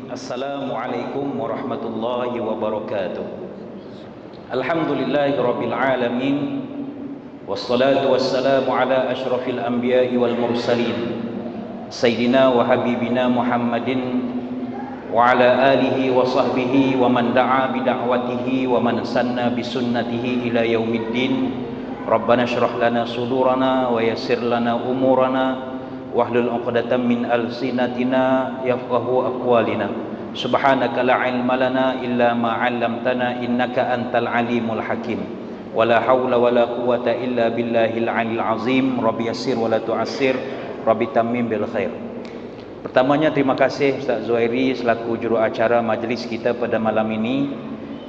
Assalamualaikum warahmatullahi wabarakatuh. Alhamdulillahirabbil alamin. Wassalatu wassalamu ala asyrafil anbiya'i wal mursalin. Sayyidina wa habibina Muhammadin wa ala alihi wa sahbihi wa man da'a bi da'watihi wa man sanna bi sunnatihi ila yaumiddin. Rabbana shrah lana sudurana wa yassir lana umurana wahlul 'uqdatam min alsinatina yafqahu aqwalina. Subhanaka la ilma lana illa ma 'allamtana innaka antal alimul hakim. Wala haula wala quwata illa billahil 'alil azim. Rabbi yassir wala tu'assir, Rabbi tammim bil khair. Pertamanya terima kasih Ustaz Zuhairi selaku juru acara majlis kita pada malam ini,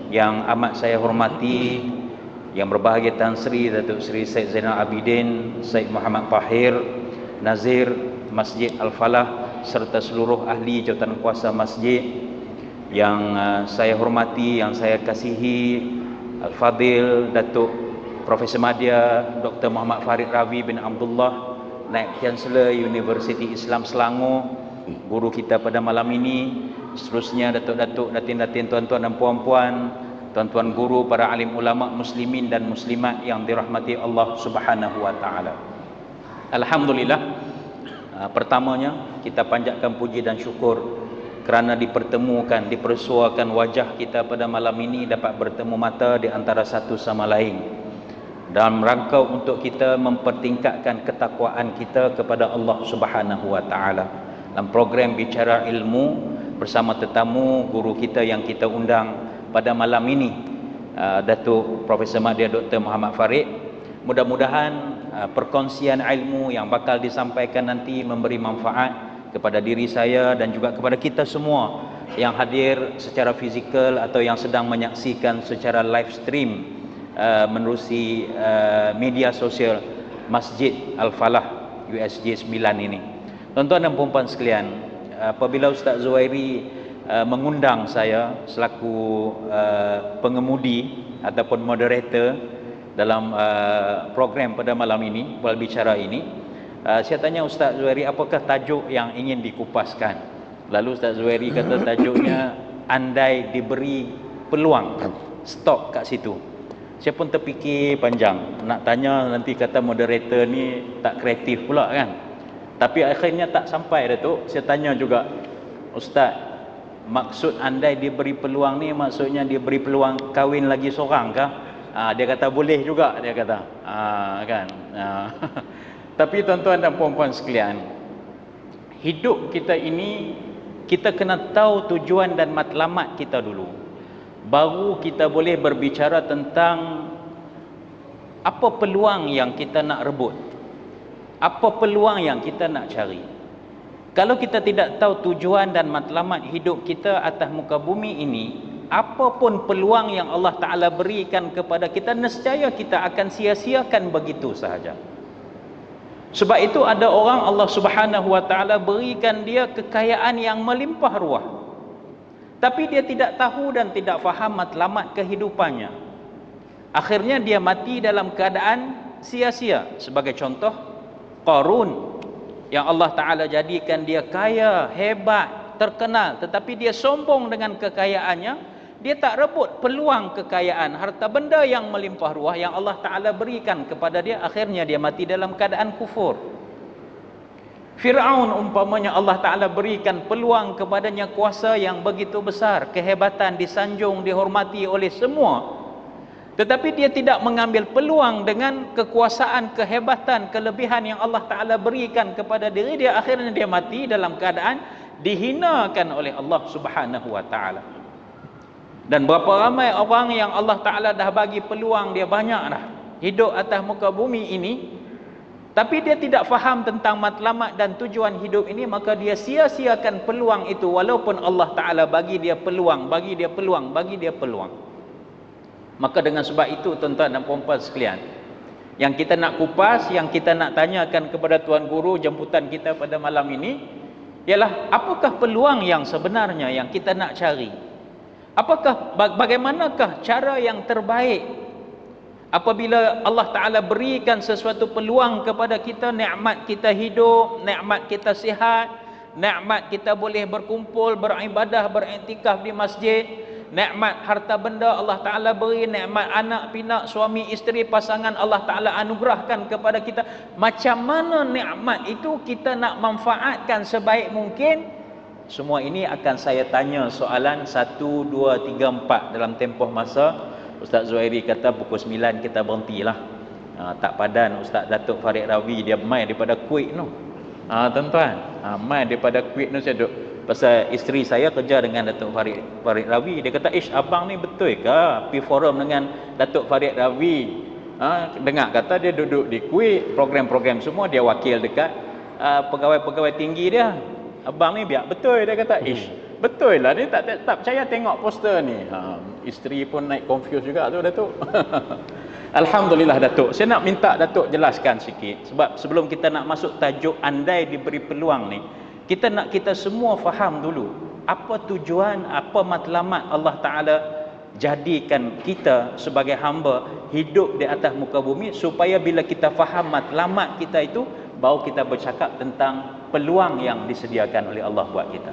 yang amat saya hormati yang berbahagia Tan Sri Datuk Seri Syed Zainal Abidin, Syed Muhammad Tahir Nazir Masjid Al-Falah, serta seluruh ahli jawatan kuasa masjid yang saya hormati, yang saya kasihi, Al-Fadil Datuk Profesor Madya Dr. Muhammad Farid Ravi bin Abdullah, Naib Chancellor Universiti Islam Selangor, guru kita pada malam ini. Seterusnya datuk-datuk, datin-datin, tuan-tuan dan puan-puan, tuan-tuan guru, para alim ulama muslimin dan muslimat yang dirahmati Allah Subhanahu wa taala. Alhamdulillah, pertamanya kita panjatkan puji dan syukur kerana dipertemukan, dipersuakan wajah kita pada malam ini dapat bertemu mata di antara satu sama lain dalam rangka untuk kita mempertingkatkan ketakwaan kita kepada Allah Subhanahu wa taala dalam program Bicara Ilmu bersama tetamu guru kita yang kita undang pada malam ini, Datuk Profesor Madya Dr. Muhammad Farid. Mudah-mudahan perkongsian ilmu yang bakal disampaikan nanti memberi manfaat kepada diri saya dan juga kepada kita semua yang hadir secara fizikal atau yang sedang menyaksikan secara live stream menerusi media sosial Masjid Al-Falah USJ 9 ini. Tuan-tuan dan puan-puan sekalian, apabila Ustaz Zuhairi mengundang saya selaku pengemudi ataupun moderator dalam program pada malam ini, berbicara ini, saya tanya Ustaz Zuhairi apakah tajuk yang ingin dikupaskan. Lalu Ustaz Zuhairi kata tajuknya andai diberi peluang. Stop kat situ. Saya pun terfikir panjang, nak tanya nanti kata moderator ni tak kreatif pula kan. Tapi akhirnya tak sampai Datuk. Saya tanya juga, Ustaz, maksud andai diberi peluang ni maksudnya diberi peluang kahwin lagi seorang kah? Dia kata boleh juga, dia kata kan. Tapi tuan-tuan dan puan-puan sekalian, hidup kita ini kita kena tahu tujuan dan matlamat kita dulu, baru kita boleh berbicara tentang apa peluang yang kita nak rebut, apa peluang yang kita nak cari. Kalau kita tidak tahu tujuan dan matlamat hidup kita atas muka bumi ini, apapun peluang yang Allah Ta'ala berikan kepada kita, nescaya kita akan sia-siakan begitu sahaja. Sebab itu ada orang Allah Subhanahu Wa Ta'ala berikan dia kekayaan yang melimpah ruah, tapi dia tidak tahu dan tidak faham matlamat kehidupannya. Akhirnya dia mati dalam keadaan sia-sia. Sebagai contoh, Qarun yang Allah Ta'ala jadikan dia kaya, hebat, terkenal, tetapi dia sombong dengan kekayaannya. Dia tak rebut peluang kekayaan, harta benda yang melimpah ruah yang Allah Ta'ala berikan kepada dia. Akhirnya dia mati dalam keadaan kufur. Fir'aun umpamanya Allah Ta'ala berikan peluang kepadanya kuasa yang begitu besar, kehebatan, disanjung, dihormati oleh semua, tetapi dia tidak mengambil peluang dengan kekuasaan, kehebatan, kelebihan yang Allah Ta'ala berikan kepada diri dia. Akhirnya dia mati dalam keadaan dihinakan oleh Allah Subhanahu Wa Ta'ala. Dan berapa ramai orang yang Allah Ta'ala dah bagi peluang, dia banyak dah hidup atas muka bumi ini, tapi dia tidak faham tentang matlamat dan tujuan hidup ini, maka dia sia-siakan peluang itu walaupun Allah Ta'ala bagi dia peluang, bagi dia peluang, bagi dia peluang. Maka dengan sebab itu tuan-tuan dan puan-puan sekalian, yang kita nak kupas, yang kita nak tanyakan kepada Tuan Guru jemputan kita pada malam ini ialah apakah peluang yang sebenarnya yang kita nak cari? Apakah, bagaimanakah cara yang terbaik apabila Allah Ta'ala berikan sesuatu peluang kepada kita, nikmat kita hidup, nikmat kita sihat, nikmat kita boleh berkumpul, beribadah, beriktikaf di masjid, nikmat harta benda Allah Ta'ala beri, nikmat anak, pinak, suami, isteri, pasangan Allah Ta'ala anugerahkan kepada kita. Macam mana nikmat itu kita nak manfaatkan sebaik mungkin? Semua ini akan saya tanya soalan 1, 2, 3, 4 dalam tempoh masa. Ustaz Zuhairi kata pukul 9 kita berhentilah. Tak padan Ustaz Datuk Farid Rawi, dia main daripada Kuwait tu. Tuan-tuan, main daripada Kuwait tu saya duduk. Pasal isteri saya kerja dengan Datuk Farid Rawi. Dia kata, abang ni betul ke pergi forum dengan Datuk Farid Rawi? Dengar kata dia duduk di Kuwait, program-program semua dia wakil dekat pegawai-pegawai tinggi dia. Abang ni biar betul, dia kata. Betul lah, dia tak percaya tengok poster ni. Isteri pun naik confuse juga tu Datuk. Alhamdulillah Datuk. Saya nak minta Datuk jelaskan sikit, sebab sebelum kita nak masuk tajuk andai diberi peluang ni, kita semua faham dulu apa tujuan, apa matlamat Allah Ta'ala jadikan kita sebagai hamba hidup di atas muka bumi, supaya bila kita faham matlamat kita itu, baru kita bercakap tentang peluang yang disediakan oleh Allah buat kita.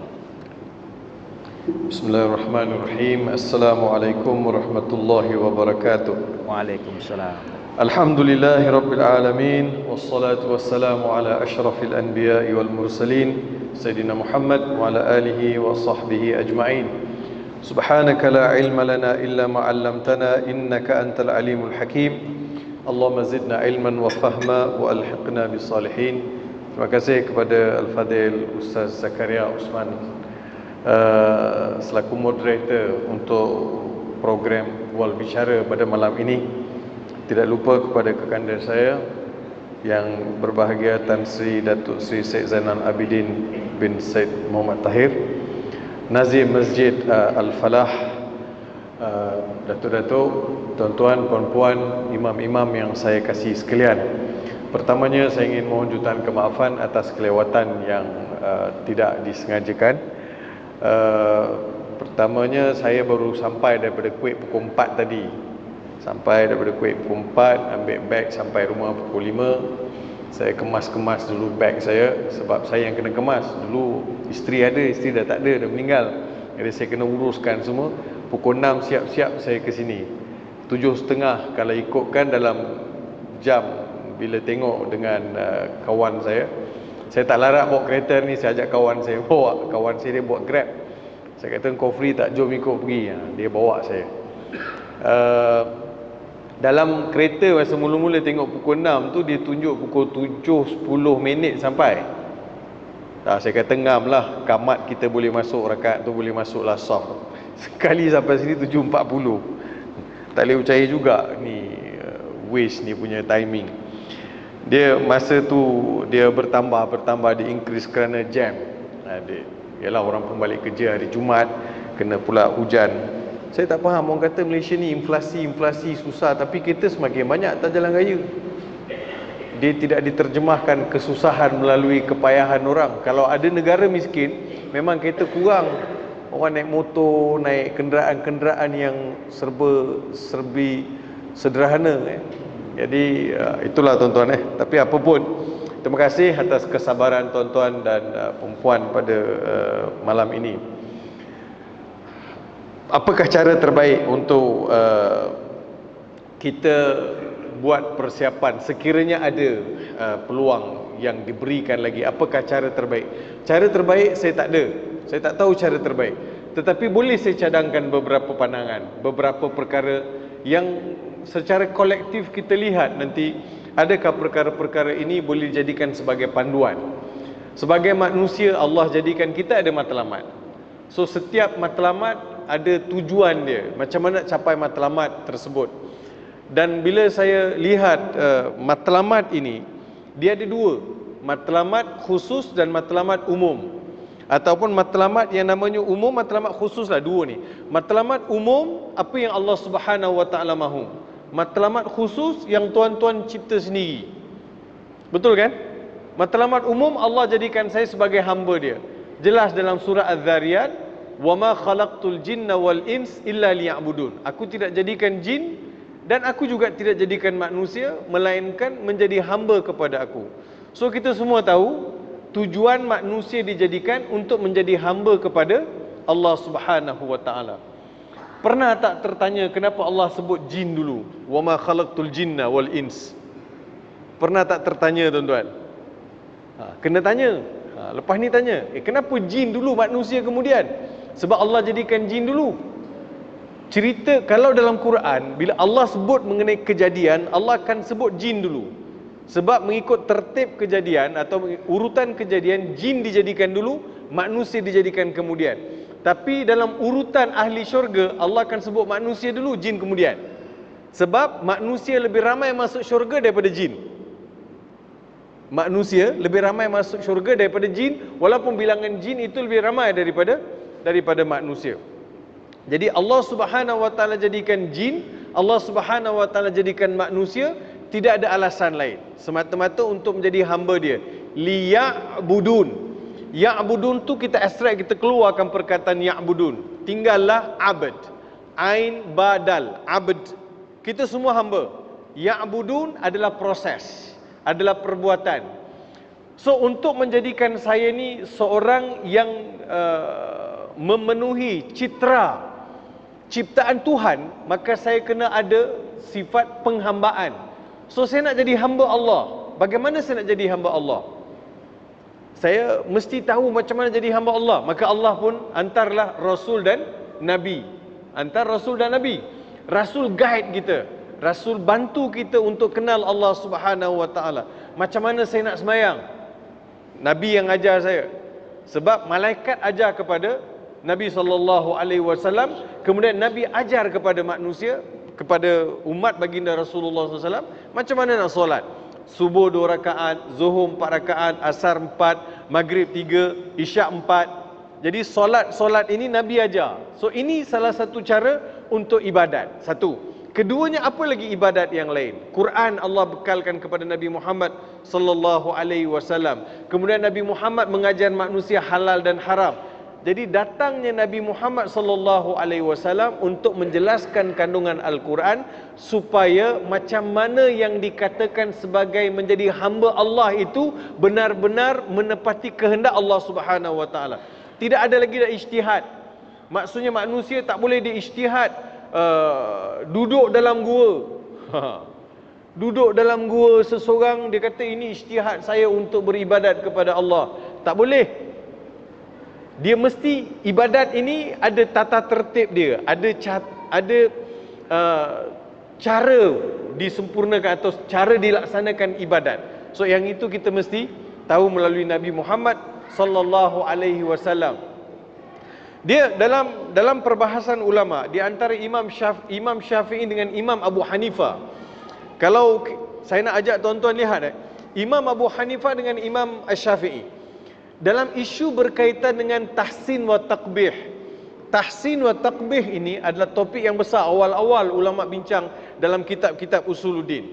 Bismillahirrahmanirrahim. Assalamualaikum warahmatullahi wabarakatuh. Waalaikumsalam. Alhamdulillahi Rabbil Alamin. Wassalatu wassalamu ala ashrafil anbiya'i wal mursalin Sayyidina Muhammad wa ala alihi wa sahbihi ajma'in. Subhanaka la ilma lana illa ma'allamtana innaka antal alimul hakim. Allahumma zidna ilman wa fahma wa alhiqna bis salihin. Terima kasih kepada Al-Fadil Ustaz Zakaria Osman selaku moderator untuk program Wal Bicara pada malam ini. Tidak lupa kepada kekanda saya yang berbahagia Tan Sri Datuk Sri Syed Zainal Abidin bin Syed Muhammad Tahir, Nazim Masjid Al-Falah, Datuk-datuk, tuan-tuan, puan-puan, imam-imam yang saya kasih sekalian. Pertamanya saya ingin mohon jutaan kemaafan atas kelewatan yang tidak disengajakan. Pertamanya saya baru sampai daripada Kuwait pukul 4 tadi. Sampai daripada Kuwait pukul 4, ambil beg sampai rumah pukul 5. Saya kemas-kemas dulu beg saya, sebab saya yang kena kemas. Dulu isteri ada, isteri dah tak ada, dah meninggal. Jadi saya kena uruskan semua. Pukul 6 siap-siap saya ke sini. 7.30 kalau ikutkan dalam jam bila tengok dengan kawan saya. Saya tak larat bawa kereta ni, saya ajak kawan saya bawa. Kawan saya dia buat Grab. Saya kata kau free tak, jom ikut pergi. Dia bawa saya. Dalam kereta masa mula-mula tengok pukul 6 tu, dia tunjuk pukul 7.10 sampai. Saya kata ngam lah, kamat kita boleh masuk, rakaat tu boleh masuk lah saf. Sekali sampai sini 7.40. Tak boleh percaya juga ni waste ni punya timing. Dia masa tu dia bertambah, dia increase kerana jam. Yalah, orang pun balik kerja hari Jumaat, kena pula hujan. Saya tak faham, orang kata Malaysia ni inflasi susah, tapi kereta semakin banyak atas jalan raya. Dia tidak diterjemahkan kesusahan melalui kepayahan orang. Kalau ada negara miskin, memang kereta kurang. Orang naik motor, naik kenderaan-kenderaan yang serbi sederhana. Jadi itulah tuan-tuan. Tapi apa pun, terima kasih atas kesabaran tuan-tuan dan perempuan pada malam ini. Apakah cara terbaik untuk kita buat persiapan sekiranya ada peluang yang diberikan lagi? Apakah cara terbaik? Cara terbaik saya tak ada. Saya tak tahu cara terbaik. Tetapi boleh saya cadangkan beberapa pandangan, beberapa perkara yang secara kolektif kita lihat nanti, adakah perkara-perkara ini boleh dijadikan sebagai panduan. Sebagai manusia, Allah jadikan kita ada matlamat. So setiap matlamat ada tujuan dia, macam mana capai matlamat tersebut. Dan bila saya lihat matlamat ini, dia ada dua, matlamat khusus dan matlamat umum. Ataupun matlamat yang namanya umum, matlamat khusus lah, dua ni. Matlamat umum, apa yang Allah Subhanahu Wa Taala mahu. Matlamat khusus yang tuan-tuan cipta sendiri. Betul kan? Matlamat umum, Allah jadikan saya sebagai hamba dia. Jelas dalam surah Az-Zariyat, وَمَا خَلَقْتُ الْجِنَّ وَالْإِنسِ إِلَّا لِيَعْبُدُونَ. Aku tidak jadikan jin dan aku juga tidak jadikan manusia melainkan menjadi hamba kepada aku. So kita semua tahu tujuan manusia dijadikan untuk menjadi hamba kepada Allah Subhanahu wa taala. Pernah tak tertanya kenapa Allah sebut jin dulu? Wa ma khalaqtul jinna wal ins. Pernah tak tertanya tuan-tuan? Kena tanya. Lepas ni tanya, kenapa jin dulu manusia kemudian? Sebab Allah jadikan jin dulu. Cerita kalau dalam Quran, bila Allah sebut mengenai kejadian, Allah akan sebut jin dulu. Sebab mengikut tertib kejadian atau urutan kejadian, jin dijadikan dulu, manusia dijadikan kemudian. Tapi dalam urutan ahli syurga, Allah akan sebut manusia dulu, jin kemudian. Sebab manusia lebih ramai masuk syurga daripada jin. Manusia lebih ramai masuk syurga daripada jin, walaupun bilangan jin itu lebih ramai daripada manusia. Jadi Allah Subhanahu wa taala jadikan jin, Allah Subhanahu wa taala jadikan manusia, tidak ada alasan lain, semata-mata untuk menjadi hamba dia. Liya'budun. Ya'budun tu kita ekstrak, kita keluarkan perkataan ya'budun. Tinggallah abd. Ain badal, abd. Kita semua hamba. Ya'budun adalah proses, adalah perbuatan. So untuk menjadikan saya ni seorang yang memenuhi citra ciptaan Tuhan, maka saya kena ada sifat penghambaan. So saya nak jadi hamba Allah. Bagaimana saya nak jadi hamba Allah? Saya mesti tahu macam mana jadi hamba Allah. Maka Allah pun antarlah Rasul dan Nabi. Antar Rasul dan Nabi. Rasul guide kita. Rasul bantu kita untuk kenal Allah Subhanahu wa taala. Macam mana saya nak sembahyang? Nabi yang ajar saya. Sebab malaikat ajar kepada Nabi SAW, kemudian Nabi ajar kepada manusia, kepada umat baginda Rasulullah SAW, macam mana nak solat. Subuh 2 rakaat, Zuhur 4 rakaat, Asar 4, Maghrib 3, Isyak 4. Jadi solat ini Nabi ajar. So ini salah satu cara untuk ibadat. Satu. Keduanya, apa lagi ibadat yang lain? Quran Allah bekalkan kepada Nabi Muhammad sallallahu alaihi wasallam. Kemudian Nabi Muhammad mengajar manusia halal dan haram. Jadi datangnya Nabi Muhammad sallallahu alaihi wasallam untuk menjelaskan kandungan Al-Quran, supaya macam mana yang dikatakan sebagai menjadi hamba Allah itu benar-benar menepati kehendak Allah Subhanahu wa taala. Tidak ada lagi dah ijtihad. Maksudnya manusia tak boleh diijtihad. Duduk dalam gua, duduk dalam gua seseorang, dia kata ini ijtihad saya untuk beribadat kepada Allah. Tak boleh. Dia mesti ibadat ini ada tata tertib dia, ada cara disempurnakan atau cara dilaksanakan ibadat. So yang itu kita mesti tahu melalui Nabi Muhammad sallallahu alaihi wasallam. Dia dalam perbahasan ulama, di antara Imam Syafi'i dengan Imam Abu Hanifah. Kalau saya nak ajak tuan-tuan lihat, Imam Abu Hanifah dengan Imam Syafi'i dalam isu berkaitan dengan tahsin wa taqbih. Tahsin wa taqbih ini adalah topik yang besar, awal-awal ulama bincang dalam kitab-kitab usuluddin,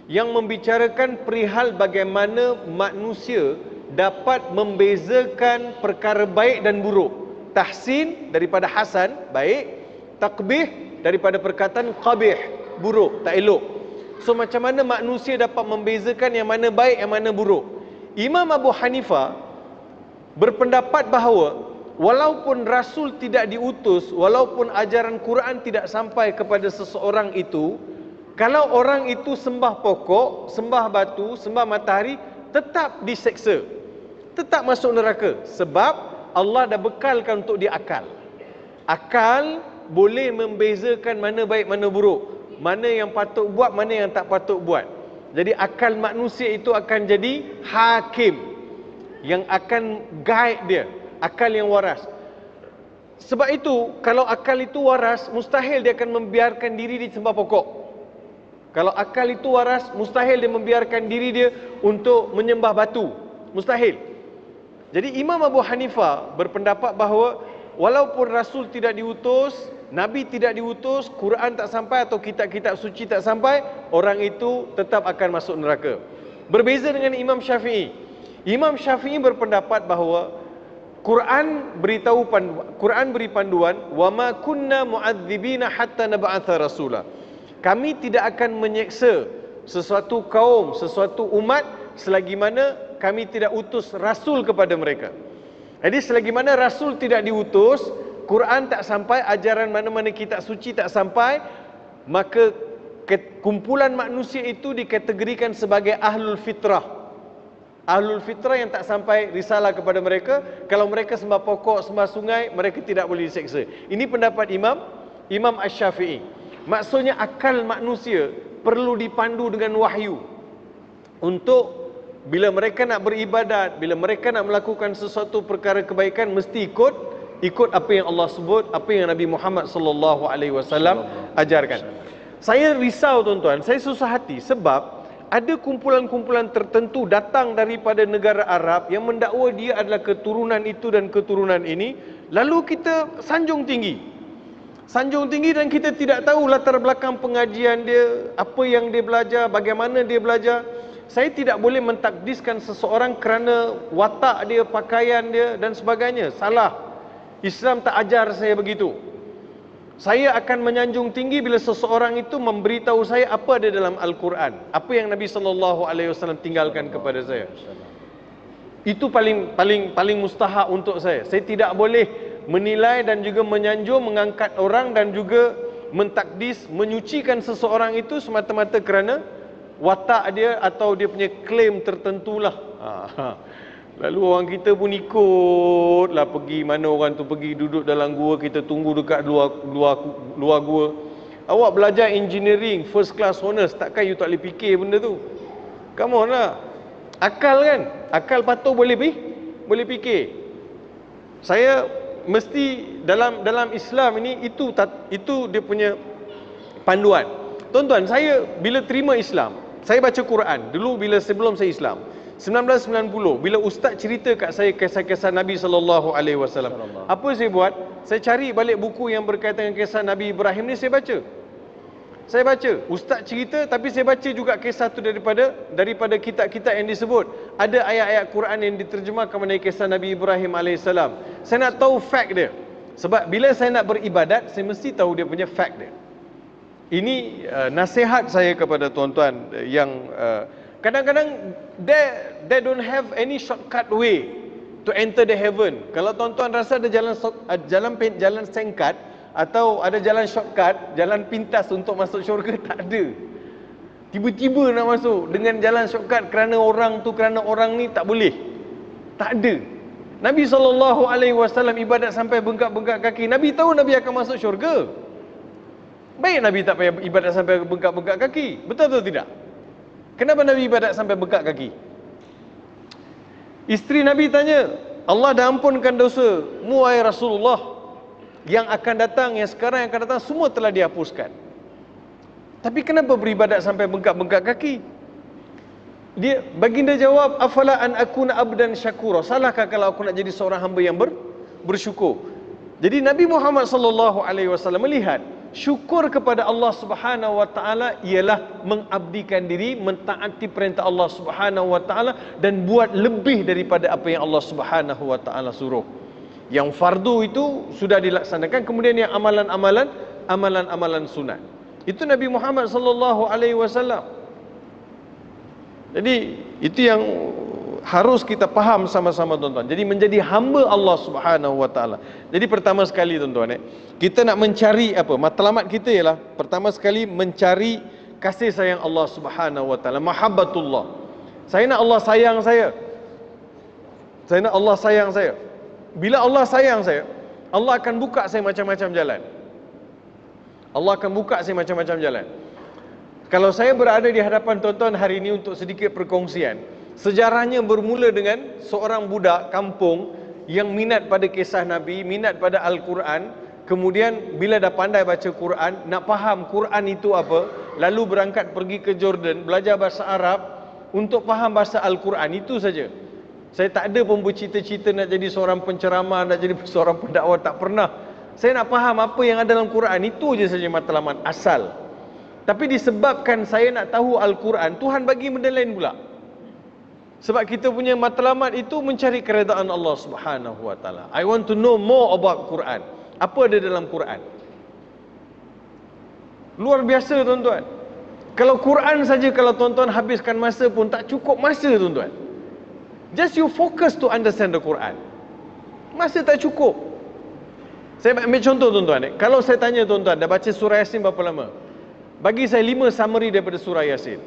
yang membicarakan perihal bagaimana manusia dapat membezakan perkara baik dan buruk. Tahsin daripada hasan, baik. Taqbih daripada perkataan qabih, buruk, tak elok. So macam mana manusia dapat membezakan yang mana baik, yang mana buruk? Imam Abu Hanifah berpendapat bahawa walaupun Rasul tidak diutus, walaupun ajaran Quran tidak sampai kepada seseorang itu, kalau orang itu sembah pokok, sembah batu, sembah matahari, tetap diseksa, tetap masuk neraka. Sebab Allah dah bekalkan untuk dia akal. Akal boleh membezakan mana baik, mana buruk, mana yang patut buat, mana yang tak patut buat. Jadi akal manusia itu akan jadi hakim, yang akan guide dia, akal yang waras. Sebab itu, kalau akal itu waras, mustahil dia akan membiarkan diri di sembah pokok. Kalau akal itu waras, mustahil dia membiarkan diri dia untuk menyembah batu. Mustahil. Jadi Imam Abu Hanifah berpendapat bahawa walaupun Rasul tidak diutus, Nabi tidak diutus, Quran tak sampai atau kitab-kitab suci tak sampai, orang itu tetap akan masuk neraka. Berbeza dengan Imam Syafi'i. Imam Syafi'i berpendapat bahawa Quran beri panduan, wa ma kunna mu'adzibina hatta nab'atha rasula. Kami tidak akan menyeksa sesuatu kaum, sesuatu umat selagi mana kami tidak utus rasul kepada mereka. Jadi selagi mana rasul tidak diutus, Quran tak sampai, ajaran mana-mana kitab suci tak sampai, maka kumpulan manusia itu dikategorikan sebagai ahlul fitrah. Ahlul fitrah yang tak sampai risalah kepada mereka. Kalau mereka sembah pokok, sembah sungai, mereka tidak boleh diseksa. Ini pendapat Imam Asy-Syafi'i. Maksudnya akal manusia perlu dipandu dengan wahyu. Untuk bila mereka nak beribadat, bila mereka nak melakukan sesuatu perkara kebaikan, mesti ikut apa yang Allah sebut, apa yang Nabi Muhammad sallallahu alaihi wasallam ajarkan. Saya risau tuan-tuan, saya susah hati sebab ada kumpulan-kumpulan tertentu datang daripada negara Arab yang mendakwa dia adalah keturunan itu dan keturunan ini, lalu kita sanjung tinggi dan kita tidak tahu latar belakang pengajian dia, apa yang dia belajar, bagaimana dia belajar. Saya tidak boleh mentakdiskan seseorang kerana watak dia, pakaian dia dan sebagainya. Salah. Islam tak ajar saya begitu. Saya akan menyanjung tinggi bila seseorang itu memberitahu saya apa ada dalam Al-Quran, apa yang Nabi SAW tinggalkan kepada saya. Itu paling mustahak untuk saya. Saya tidak boleh menilai dan juga menyanjung, mengangkat orang dan juga mentakdis, menyucikan seseorang itu semata-mata kerana watak dia atau dia punya klaim tertentulah. Lalu orang kita pun ikutlah pergi mana orang tu pergi, duduk dalam gua, kita tunggu dekat luar gua. Awak belajar engineering first class honors, takkan you tak boleh fikir benda tu? Come on lah. Akal kan? Akal patut boleh fikir. Saya mesti dalam Islam ini itu dia punya panduan. Tuan-tuan, saya bila terima Islam, saya baca Quran dulu sebelum saya Islam. 1990 bila ustaz cerita kat saya kisah-kisah Nabi sallallahu alaihi wasallam. Apa saya buat? Saya cari balik buku yang berkaitan dengan kisah Nabi Ibrahim ni, saya baca. Ustaz cerita tapi saya baca juga kisah tu daripada kitab-kitab yang disebut. Ada ayat-ayat Quran yang diterjemahkan mengenai kisah Nabi Ibrahim alaihissalam. Saya nak tahu fact dia. Sebab bila saya nak beribadat, saya mesti tahu dia punya fact dia. Ini nasihat saya kepada tuan-tuan yang kadang-kadang they don't have any shortcut way to enter the heaven. Kalau tuan-tuan rasa ada jalan singkat atau ada jalan shortcut, jalan pintas untuk masuk syurga, tak ada. Tiba-tiba nak masuk dengan jalan shortcut kerana orang ni tak boleh. Tak ada. Nabi SAW ibadat sampai bengkak-bengkak kaki. Nabi tahu Nabi akan masuk syurga. Baik Nabi tak payah ibadat sampai bengkak-bengkak kaki. Betul atau tidak? Kenapa Nabi ibadat sampai bengkak kaki? Isteri Nabi tanya, Allah dah ampunkan dosa mu wahai Rasulullah, yang akan datang, yang sekarang, yang akan datang, semua telah dihapuskan. Tapi kenapa beribadat sampai bengkak-bengkak kaki? Baginda jawab, afala an akuna abdan syakura. Salahkah kalau aku nak jadi seorang hamba yang bersyukur? Jadi Nabi Muhammad SAW melihat syukur kepada Allah Subhanahu wa taala ialah mengabdikan diri, mentaati perintah Allah Subhanahu wa taala dan buat lebih daripada apa yang Allah Subhanahu wa taala suruh. Yang fardu itu sudah dilaksanakan, kemudian yang amalan sunat. Itu Nabi Muhammad sallallahu alaihi wasallam. Jadi itu yang harus kita faham sama-sama tuan-tuan. Jadi menjadi hamba Allah Subhanahu wa taala. Jadi pertama sekali tuan-tuan, kita nak mencari apa? Matlamat kita ialah pertama sekali mencari kasih sayang Allah Subhanahu wa taala, mahabbatullah. Saya nak Allah sayang saya. Saya nak Allah sayang saya. Bila Allah sayang saya, Allah akan buka saya macam-macam jalan. Allah akan buka saya macam-macam jalan. Kalau saya berada di hadapan tuan-tuan hari ini untuk sedikit perkongsian, sejarahnya bermula dengan seorang budak kampung yang minat pada kisah Nabi, minat pada Al-Quran. Kemudian bila dah pandai baca Quran, nak faham Quran itu apa, lalu berangkat pergi ke Jordan, belajar bahasa Arab untuk faham bahasa Al-Quran. Itu saja. Saya tak ada pun bercita-cita nak jadi seorang penceramah, nak jadi seorang pendakwah, tak pernah. Saya nak faham apa yang ada dalam Quran, itu je saja matlamat asal. Tapi disebabkan saya nak tahu Al-Quran, Tuhan bagi benda lain pula. Sebab kita punya matlamat itu mencari keredaan Allah Subhanahu wa taala. I want to know more about Quran. Apa ada dalam Quran? Luar biasa tuan-tuan. Kalau Quran saja, kalau tuan-tuan habiskan masa pun tak cukup masa tuan-tuan. Just you focus to understand the Quran. Masa tak cukup. Saya ambil contoh tuan-tuan. Kalau saya tanya tuan-tuan, dah baca surah Yasin berapa lama? Bagi saya 5 summary daripada surah Yasin.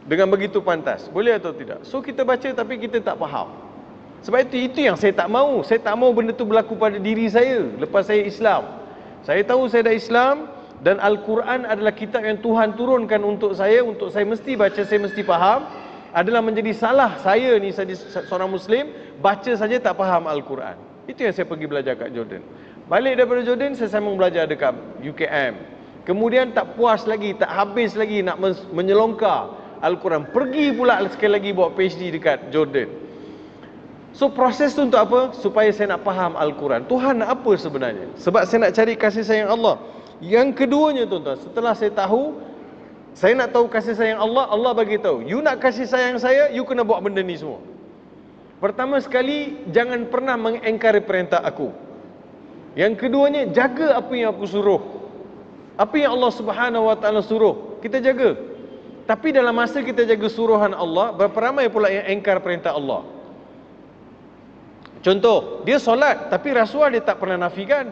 Dengan begitu pantas. Boleh atau tidak? So kita baca tapi kita tak faham. Sebab itu yang saya tak mahu. Saya tak mahu benda tu berlaku pada diri saya lepas saya Islam. Saya tahu saya dah Islam dan Al-Quran adalah kitab yang Tuhan turunkan untuk saya mesti baca, saya mesti faham. Adalah menjadi salah saya ni seorang Muslim, baca saja tak faham Al-Quran. Itu yang saya pergi belajar kat Jordan. Balik daripada Jordan, saya sambung belajar dekat UKM. Kemudian tak puas lagi, tak habis lagi nak menyelongkar Al-Quran. Pergi pula sekali lagi buat PhD dekat Jordan. So proses tu untuk apa? Supaya saya nak faham Al-Quran. Tuhan nak apa sebenarnya? Sebab saya nak cari kasih sayang Allah. Yang keduanya tuan-tuan, setelah saya tahu, saya nak tahu kasih sayang Allah, Allah bagi tahu, you nak kasih sayang saya, you kena buat benda ni semua. Pertama sekali, jangan pernah mengingkari perintah aku. Yang keduanya, jaga apa yang aku suruh. Apa yang Allah Subhanahu wa taala suruh, kita jaga. Tapi dalam masa kita jaga suruhan Allah, berapa ramai pula yang ingkar perintah Allah. Contoh, dia solat tapi rasuah dia tak pernah nafikan.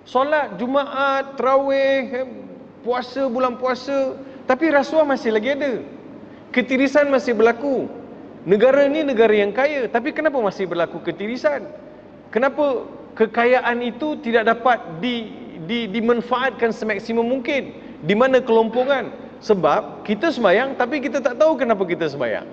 Solat Jumaat, Tarawih, puasa, bulan puasa, tapi rasuah masih lagi ada. Ketirisan masih berlaku. Negara ni negara yang kaya, tapi kenapa masih berlaku ketirisan? Kenapa kekayaan itu tidak dapat dimanfaatkan semaksimum mungkin? Di mana kelompongan? Sebab kita sembahyang tapi kita tak tahu kenapa kita sembahyang.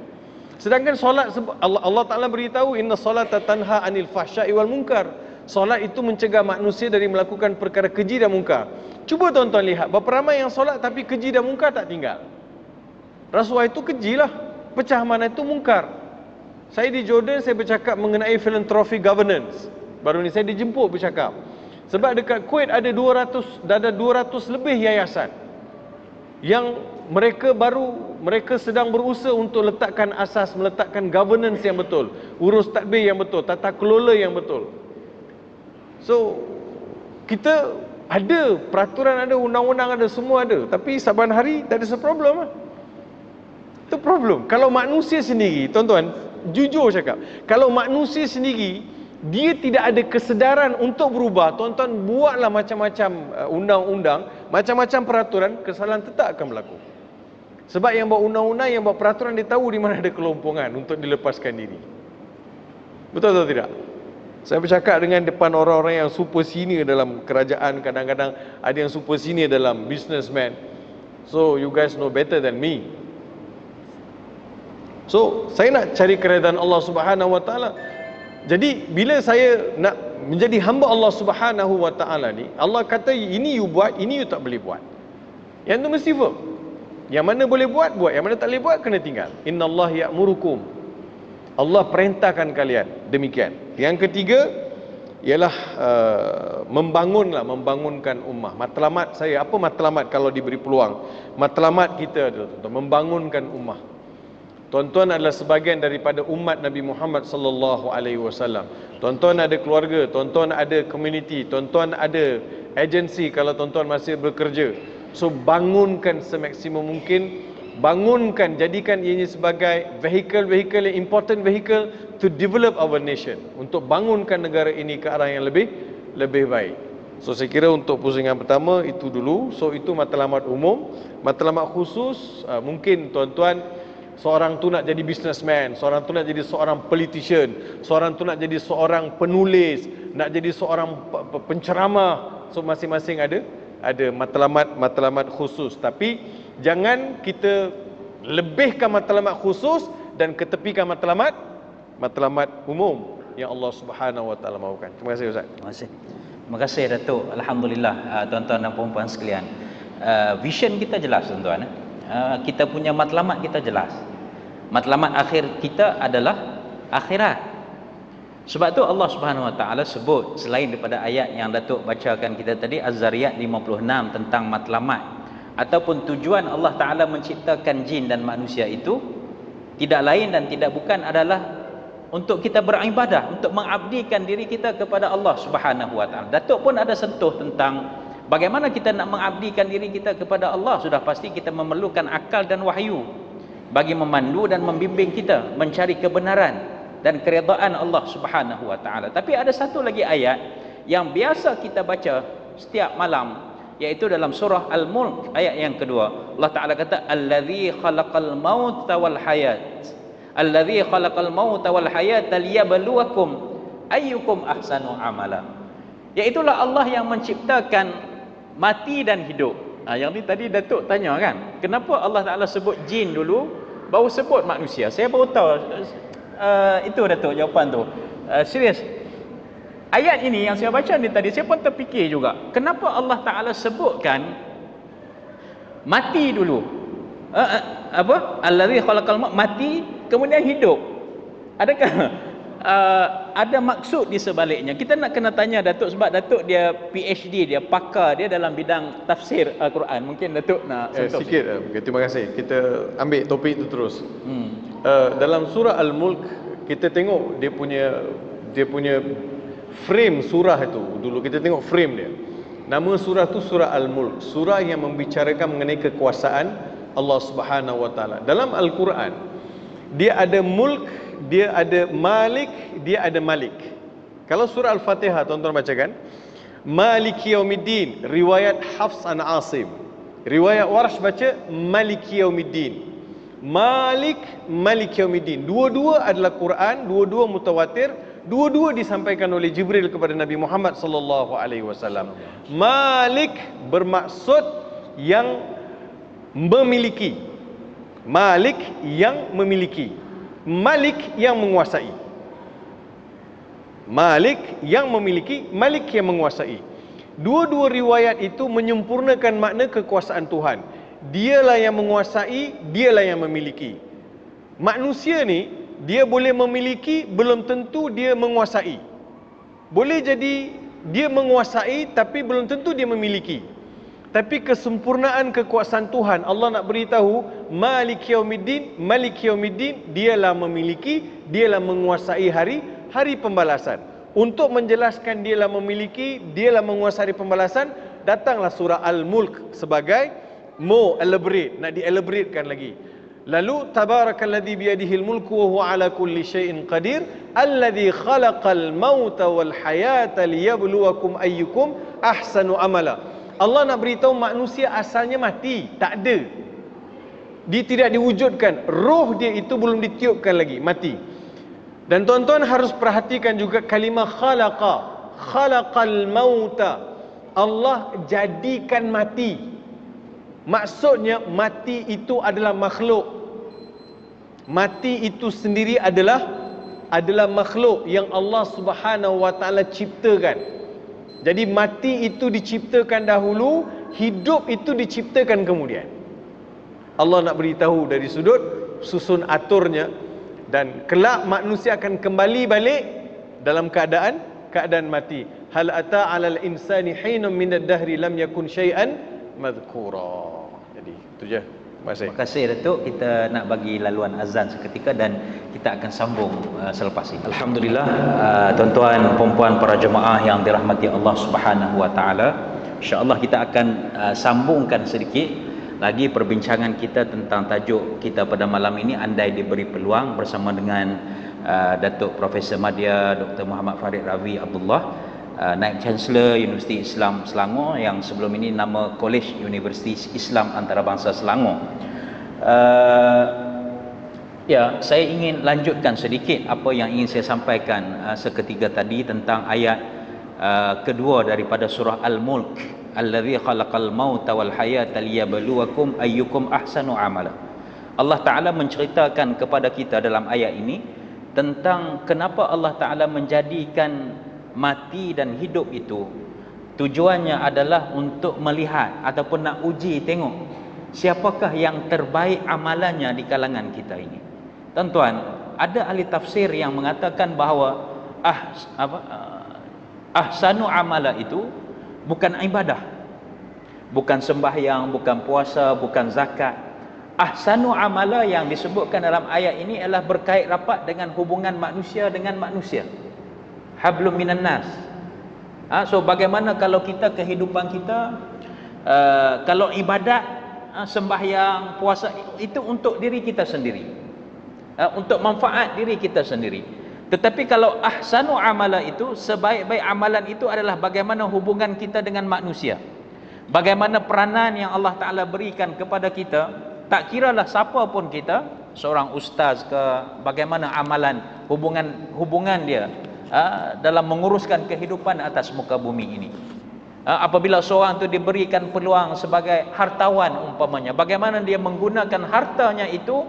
Sedangkan solat, Allah Ta'ala beritahu, inna solata tanha anil fahsya'i wal munkar. Solat itu mencegah manusia dari melakukan perkara keji dan munkar. Cuba tuan-tuan lihat, berapa ramai yang solat tapi keji dan munkar tak tinggal. Rasuah itu keji lah, pecah mana itu munkar. Saya di Jordan, saya bercakap mengenai philanthropy governance. Baru ni saya dijemput bercakap. Sebab dekat Kuwait ada 200 lebih yayasan yang mereka sedang berusaha untuk letakkan asas, meletakkan governance yang betul, urus tadbir yang betul, tata kelola yang betul. So kita ada peraturan, ada undang-undang, ada semua ada, tapi saban hari tak ada seproblem lah. Itu problem. Kalau manusia sendiri, tuan-tuan, jujur cakap, kalau manusia sendiri dia tidak ada kesedaran untuk berubah, tuan-tuan buatlah macam-macam undang-undang, macam-macam peraturan, kesalahan tetap akan berlaku. Sebab yang buat undang-undang, yang buat peraturan, dia tahu di mana ada kelompongan untuk dilepaskan diri. Betul atau tidak? Saya bercakap dengan depan orang-orang yang super senior dalam kerajaan, kadang-kadang ada yang super senior dalam businessman. So you guys know better than me. So saya nak cari keredaan Allah Subhanahu wa taala. Jadi bila saya nak menjadi hamba Allah Subhanahu wa taala ni, Allah kata ini you buat, ini you tak boleh buat. Yang tu mesti verb. Yang mana boleh buat, buat. Yang mana tak boleh buat, kena tinggal. Innallaha ya'murukum. Allah perintahkan kalian demikian. Yang ketiga ialah membangunkan ummah. Matlamat saya, apa matlamat kalau diberi peluang? Matlamat kita adalah membangunkan ummah. Tuan-tuan adalah sebahagian daripada umat Nabi Muhammad sallallahu alaihi wasallam. Tuan-tuan ada keluarga, tuan-tuan ada community, tuan-tuan ada agensi kalau tuan-tuan masih bekerja. So bangunkan semaksimum mungkin, bangunkan, jadikan ianya sebagai vehicle yang important vehicle to develop our nation, untuk bangunkan negara ini ke arah yang lebih baik. So saya kira untuk pusingan pertama itu dulu. So itu matlamat umum. Matlamat khusus, mungkin tuan-tuan, seorang tu nak jadi businessman, seorang tu nak jadi seorang politician, seorang tu nak jadi seorang penulis, nak jadi seorang penceramah. So masing-masing ada matlamat khusus. Tapi jangan kita lebihkan matlamat khusus dan ketepikan matlamat umum yang Allah Subhanahu wa taala mahukan. Terima kasih Ustaz. Terima kasih Datuk. Alhamdulillah, tuan-tuan dan puan-puan sekalian. Vision kita jelas tuan-tuan. Kita punya matlamat kita jelas. Matlamat akhir kita adalah akhirat. Sebab tu Allah Subhanahu wa taala sebut, selain daripada ayat yang Datuk bacakan kita tadi, Az-Zariyat 56, tentang matlamat ataupun tujuan Allah Taala menciptakan jin dan manusia itu tidak lain dan tidak bukan adalah untuk kita beribadah, untuk mengabdikan diri kita kepada Allah Subhanahu wa taala. Datuk pun ada sentuh tentang bagaimana kita nak mengabdikan diri kita kepada Allah. Sudah pasti kita memerlukan akal dan wahyu. bagi memandu dan membimbing kita mencari kebenaran dan keredaan Allah Subhanahu wa taala. Tapi ada satu lagi ayat yang biasa kita baca setiap malam, iaitu dalam surah Al-Mulk ayat yang kedua. Allah Taala kata allazi khalaqal mauta wal hayat. Allazi khalaqal mauta wal hayata liyabluwakum ayyukum ahsanu amala. Iaitulah Allah yang menciptakan mati dan hidup. Yang ni tadi Datuk tanya kan, kenapa Allah Taala sebut jin dulu baru sebut manusia? Saya baru tahu itu Datuk jawapan tu. Serius. Ayat ini yang saya baca ni tadi, saya pun terfikir juga, kenapa Allah Taala sebutkan mati dulu? Allazi khalaqal maut, mati kemudian hidup. Adakah ada maksud di sebaliknya? Kita nak kena tanya Datuk, sebab Datuk dia PhD, dia pakar dia dalam bidang tafsir Al-Quran. Mungkin Datuk nak sikit. Terima kasih. Kita ambil topik itu terus. Dalam surah Al-Mulk kita tengok dia punya frame surah itu. Dulu kita tengok frame dia. Nama surah tu surah Al-Mulk, surah yang membicarakan mengenai kekuasaan Allah Subhanahu wa taala. Dalam Al-Quran dia ada mulk, dia ada malik, dia ada malik. Kalau surah Al-Fatihah tuan-tuan bacakan, Maliki Yaumiddin, riwayat Hafs an Asim. Riwayat Warsh baca Maliki Yaumiddin. Malik, Malik Yaumiddin. Dua-dua adalah Quran, dua-dua mutawatir, dua-dua disampaikan oleh Jibril kepada Nabi Muhammad sallallahu alaihi wasallam. Malik bermaksud yang memiliki. Malik yang memiliki. Malik yang menguasai. Malik yang memiliki, Malik yang menguasai. Dua-dua riwayat itu menyempurnakan makna kekuasaan Tuhan. Dialah yang menguasai, dialah yang memiliki. Manusia ni dia boleh memiliki, belum tentu dia menguasai. Boleh jadi dia menguasai tapi belum tentu dia memiliki. Tapi kesempurnaan kekuasaan Tuhan, Allah nak beritahu Malik Yaumiddin, Malik Yaumiddin, dialah memiliki, dialah menguasai hari pembalasan. Untuk menjelaskan dialah memiliki, dialah menguasai pembalasan, datanglah surah Al-Mulk sebagai more elaborate, nak di-elaboratekan lagi. Lalu tabarakalladzi biyadihil mulku wa huwa ala kulli syai'in qadir, alladzi khalaqal mauta wal hayata liyabluwakum ayyukum ahsanu amala. Allah nak beritahu manusia asalnya mati, tak ada. Dia tidak diwujudkan, roh dia itu belum ditiupkan lagi, mati. Dan tuan-tuan harus perhatikan juga kalimah khalaqa, khalaqal mauta. Allah jadikan mati. Maksudnya mati itu adalah makhluk. Mati itu sendiri adalah makhluk yang Allah Subhanahu wa taala ciptakan. Jadi mati itu diciptakan dahulu, hidup itu diciptakan kemudian. Allah nak beritahu dari sudut susun aturnya, dan kelak manusia akan kembali balik dalam keadaan mati. Hal ata 'alal insani hinun minad dahri lam yakun syai'an madhkura. Jadi itu je. Terima kasih Datuk. Kita nak bagi laluan azan seketika dan kita akan sambung selepas ini. Alhamdulillah, tuan-tuan, puan-puan, para jemaah yang dirahmati Allah Subhanahu wa taala. Insya-Allah kita akan sambungkan sedikit lagi perbincangan kita tentang tajuk kita pada malam ini, andai diberi peluang, bersama dengan Datuk Profesor Madya Dr. Muhammad Farid Ravi Abdullah, Naib Chancellor Universiti Islam Selangor, yang sebelum ini nama College Universiti Islam Antarabangsa Selangor. Ya, saya ingin lanjutkan sedikit apa yang ingin saya sampaikan seketika tadi tentang ayat kedua daripada surah Al-Mulk, allazi khalaqal mauta wal hayata liyabluwakum ayyukum ahsanu amala. Allah Taala menceritakan kepada kita dalam ayat ini tentang kenapa Allah Taala menjadikan mati dan hidup itu. Tujuannya adalah untuk melihat ataupun nak uji, tengok siapakah yang terbaik amalannya di kalangan kita ini. Tuan-tuan, ada ahli tafsir yang mengatakan bahawa ahsanu amala itu bukan ibadah, bukan sembahyang, bukan puasa, bukan zakat. Ahsanu amala yang disebutkan dalam ayat ini adalah berkait rapat dengan hubungan manusia dengan manusia. Hablum minan nas. So bagaimana kalau kita, kehidupan kita, kalau ibadat sembahyang, puasa, itu untuk diri kita sendiri, untuk manfaat diri kita sendiri. Tetapi kalau ahsanu amala itu, sebaik-baik amalan itu adalah bagaimana hubungan kita dengan manusia, bagaimana peranan yang Allah Ta'ala berikan kepada kita. Tak kiralah siapa pun kita, seorang ustaz ke, bagaimana amalan, hubungan dia dalam menguruskan kehidupan atas muka bumi ini. Apabila seorang itu diberikan peluang sebagai hartawan umpamanya, bagaimana dia menggunakan hartanya itu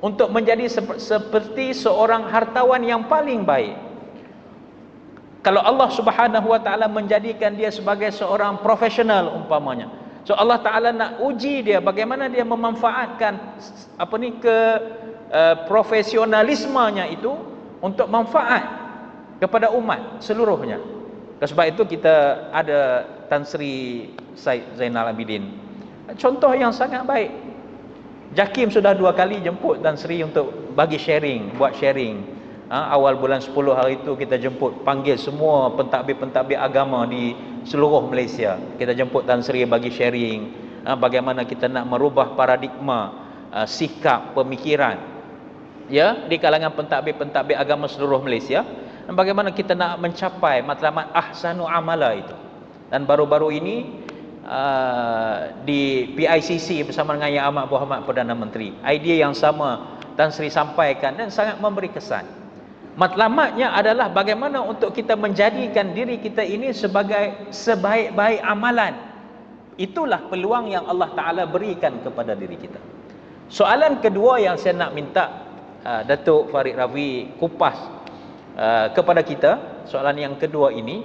untuk menjadi seperti seorang hartawan yang paling baik. Kalau Allah Subhanahu wa taala menjadikan dia sebagai seorang profesional umpamanya, so Allah Taala nak uji dia bagaimana dia memanfaatkan profesionalismenya itu untuk manfaat kepada umat seluruhnya. Sebab itu kita ada Tan Sri Said Zainal Abidin, contoh yang sangat baik. JAKIM sudah 2 kali jemput Tan Sri untuk bagi sharing, buat sharing. Awal bulan 10 hari itu kita jemput, panggil semua pentadbir-pentadbir agama di seluruh Malaysia. Kita jemput Tan Sri bagi sharing bagaimana kita nak merubah paradigma, sikap, pemikiran ya di kalangan pentadbir-pentadbir agama seluruh Malaysia, dan bagaimana kita nak mencapai matlamat ahsanu amala itu. Dan baru-baru ini di PICC bersama dengan Yang Amat Berhormat Perdana Menteri, idea yang sama Tan Sri sampaikan dan sangat memberi kesan. Matlamatnya adalah bagaimana untuk kita menjadikan diri kita ini sebagai sebaik-baik amalan. Itulah peluang yang Allah Ta'ala berikan kepada diri kita. Soalan kedua yang saya nak minta Datuk Farid Ravi kupas kepada kita, soalan yang kedua ini,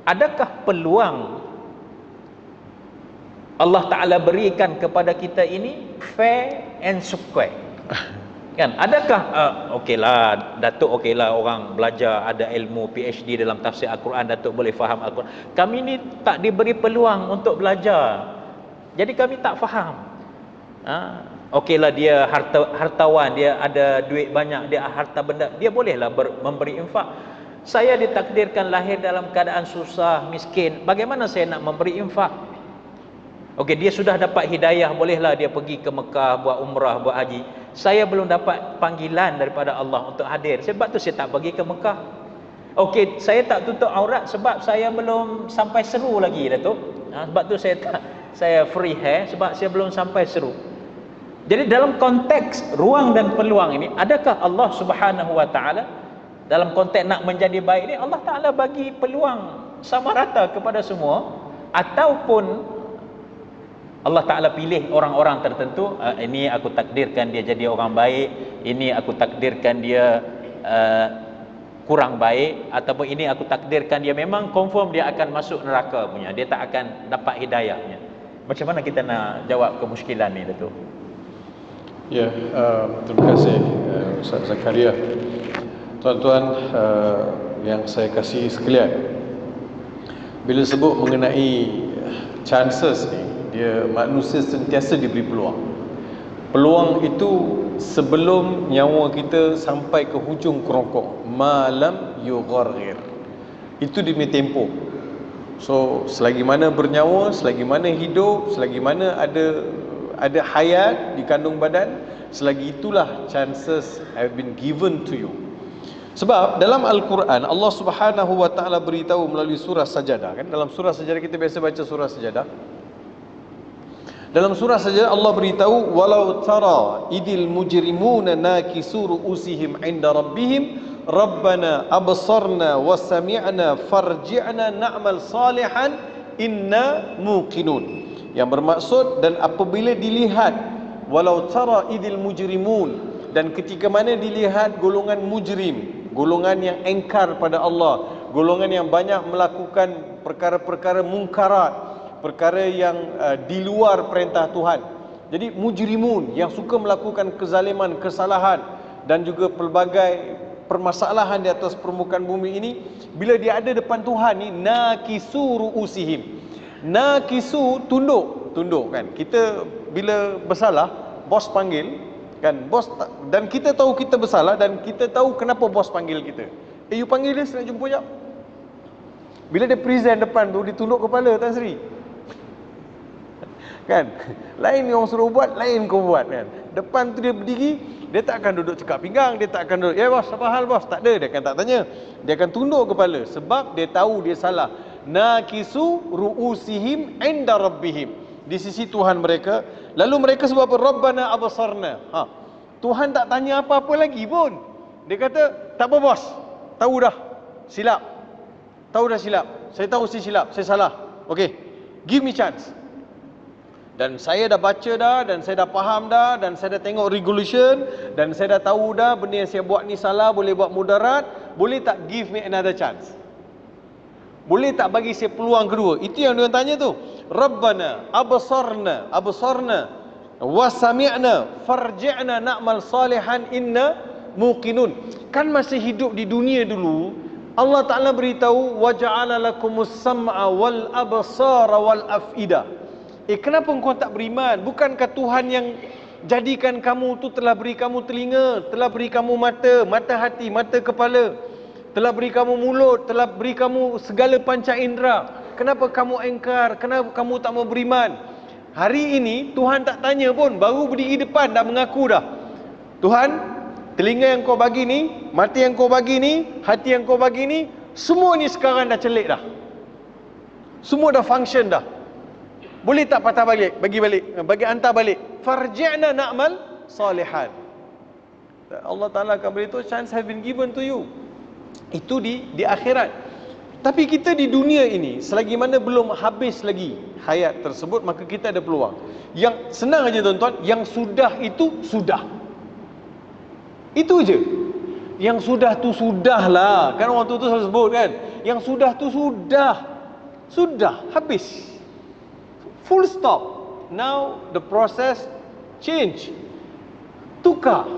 adakah peluang Allah Ta'ala berikan kepada kita ini fair and square? Kan, adakah okeylah Datuk, okeylah orang belajar, ada ilmu PhD dalam tafsir Al-Quran, Datuk boleh faham Al-Quran. Kami ni tak diberi peluang untuk belajar, jadi kami tak faham. Okeylah dia hartawan, dia ada duit banyak, dia harta benda, dia bolehlah memberi infak. Saya ditakdirkan lahir dalam keadaan susah, miskin, bagaimana saya nak memberi infak? Okey, dia sudah dapat hidayah, bolehlah dia pergi ke Mekah, buat umrah, buat haji. Saya belum dapat panggilan daripada Allah untuk hadir, sebab tu saya tak pergi ke Mekah. Okey, saya tak tutup aurat sebab saya belum sampai seru lagi, Datuk. Sebab tu saya free hair sebab saya belum sampai seru. Jadi dalam konteks ruang dan peluang ini, adakah Allah Subhanahu wa taala dalam konteks nak menjadi baik ni, Allah Taala bagi peluang sama rata kepada semua, ataupun Allah Ta'ala pilih orang-orang tertentu, ini aku takdirkan dia jadi orang baik, ini aku takdirkan dia kurang baik, ataupun ini aku takdirkan dia memang confirm dia akan masuk neraka punya, dia tak akan dapat hidayahnya. Macam mana kita nak jawab kemusykilan ni, Datuk? Ya, terima kasih Ustaz Zakaria. Tuan-tuan yang saya kasih sekalian, bila sebut mengenai chances ni, dia manusia sentiasa diberi peluang. Peluang itu sebelum nyawa kita sampai ke hujung kerongkong, malam yugharghir. Itu dia punya tempoh. So selagi mana bernyawa, selagi mana hidup, selagi mana ada hayat di kandung badan, selagi itulah chances have been given to you. Sebab dalam Al-Quran Allah Subhanahu wa taala beritahu melalui surah Sajadah, kan? Dalam surah Sajadah kita biasa baca surah Sajadah. Dalam surah Sajadah Allah beritahu, walau tara idil mujrimuna nakisu ru'usihim 'inda rabbihim rabbana absarna wa sami'na farji'na na'mal salihan inna muqinun. Yang bermaksud, dan apabila dilihat, walau tara idil mujrimun, dan ketika mana dilihat golongan mujrim, golongan yang engkar pada Allah, golongan yang banyak melakukan perkara-perkara mungkarat, perkara yang di luar perintah Tuhan. Jadi mujrimun yang suka melakukan kezaliman, kesalahan dan juga pelbagai permasalahan di atas permukaan bumi ini, bila dia ada depan Tuhan ni, nakisu ru'usihim. Nakisu, tunduk kan. Kita bila bersalah, bos panggil kan, bos, dan kita tahu kita bersalah dan kita tahu kenapa bos panggil kita. You panggil dia, saya nak jumpa jap. Bila dia present depan tu, dia tunduk kepala, Tan Sri. Kan? Lain orang suruh buat, lain kau buat kan. Depan tu dia berdiri, dia tak akan duduk cekak pinggang, dia tak akan duduk, "Ya bos, apa hal bos?" Tak ada, dia akan tak tanya. Dia akan tunduk kepala sebab dia tahu dia salah. Nakisu ru'usihim inda rabbihim. Di sisi Tuhan mereka. Lalu mereka sebab apa? Rabbana absarna. Tuhan tak tanya apa-apa lagi pun. Dia kata, "Tak apa bos. Tahu dah. Silap. Tahu dah silap. Saya tahu saya silap, saya salah. Okey. Give me chance." Dan saya dah baca dah, dan saya dah faham dah, dan saya dah tengok regulation, dan saya dah tahu dah benda yang saya buat ni salah, boleh buat mudarat. Boleh tak give me another chance? Boleh tak bagi saya peluang kedua? Itu yang dia tanya tu. Rabbana absarna wa sami'na farji'na na'mal salihan inna muqinun. Kan masih hidup di dunia dulu, Allah Ta'ala beritahu waja'ala lakumus sam'a wal absara wal af'idah. Kenapa engkau tak beriman? Bukankah Tuhan yang jadikan kamu tu telah beri kamu telinga, telah beri kamu mata, mata hati, mata kepala, telah beri kamu mulut, telah beri kamu segala panca indera. Kenapa kamu engkar? Kenapa kamu tak mau beriman? Hari ini Tuhan tak tanya pun, baru berdiri depan dah mengaku dah. Tuhan, telinga yang kau bagi ni, mata yang kau bagi ni, hati yang kau bagi ni, semua ni sekarang dah celik dah. Semua dah function dah. Boleh tak patah balik, bagi hantar balik. Farji'na na'mal salihan. Allah Ta'ala akan beritahu, chance have been given to you. Itu di akhirat. Tapi kita di dunia ini, selagi mana belum habis lagi hayat tersebut, maka kita ada peluang. Yang senang aja tuan-tuan, yang sudah itu sudah. Itu je. Yang sudah tu sudahlah. Kan orang tu selalu sebut kan, yang sudah tu sudah. Sudah, habis. Full stop. Now the process change. Tukar.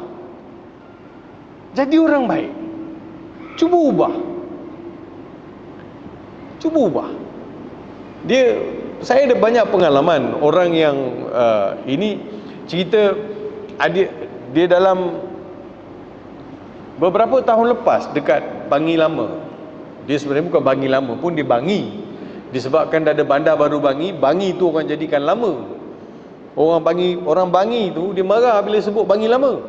Jadi orang baik. Cuba ubah. Saya ada banyak pengalaman orang yang ini cerita dia dalam beberapa tahun lepas dekat Bangi Lama. Dia sebenarnya bukan Bangi Lama pun, dia Bangi. Disebabkan dah ada bandar baru Bangi tu orang jadikan lama. Orang Bangi tu dia marah bila sebut Bangi Lama.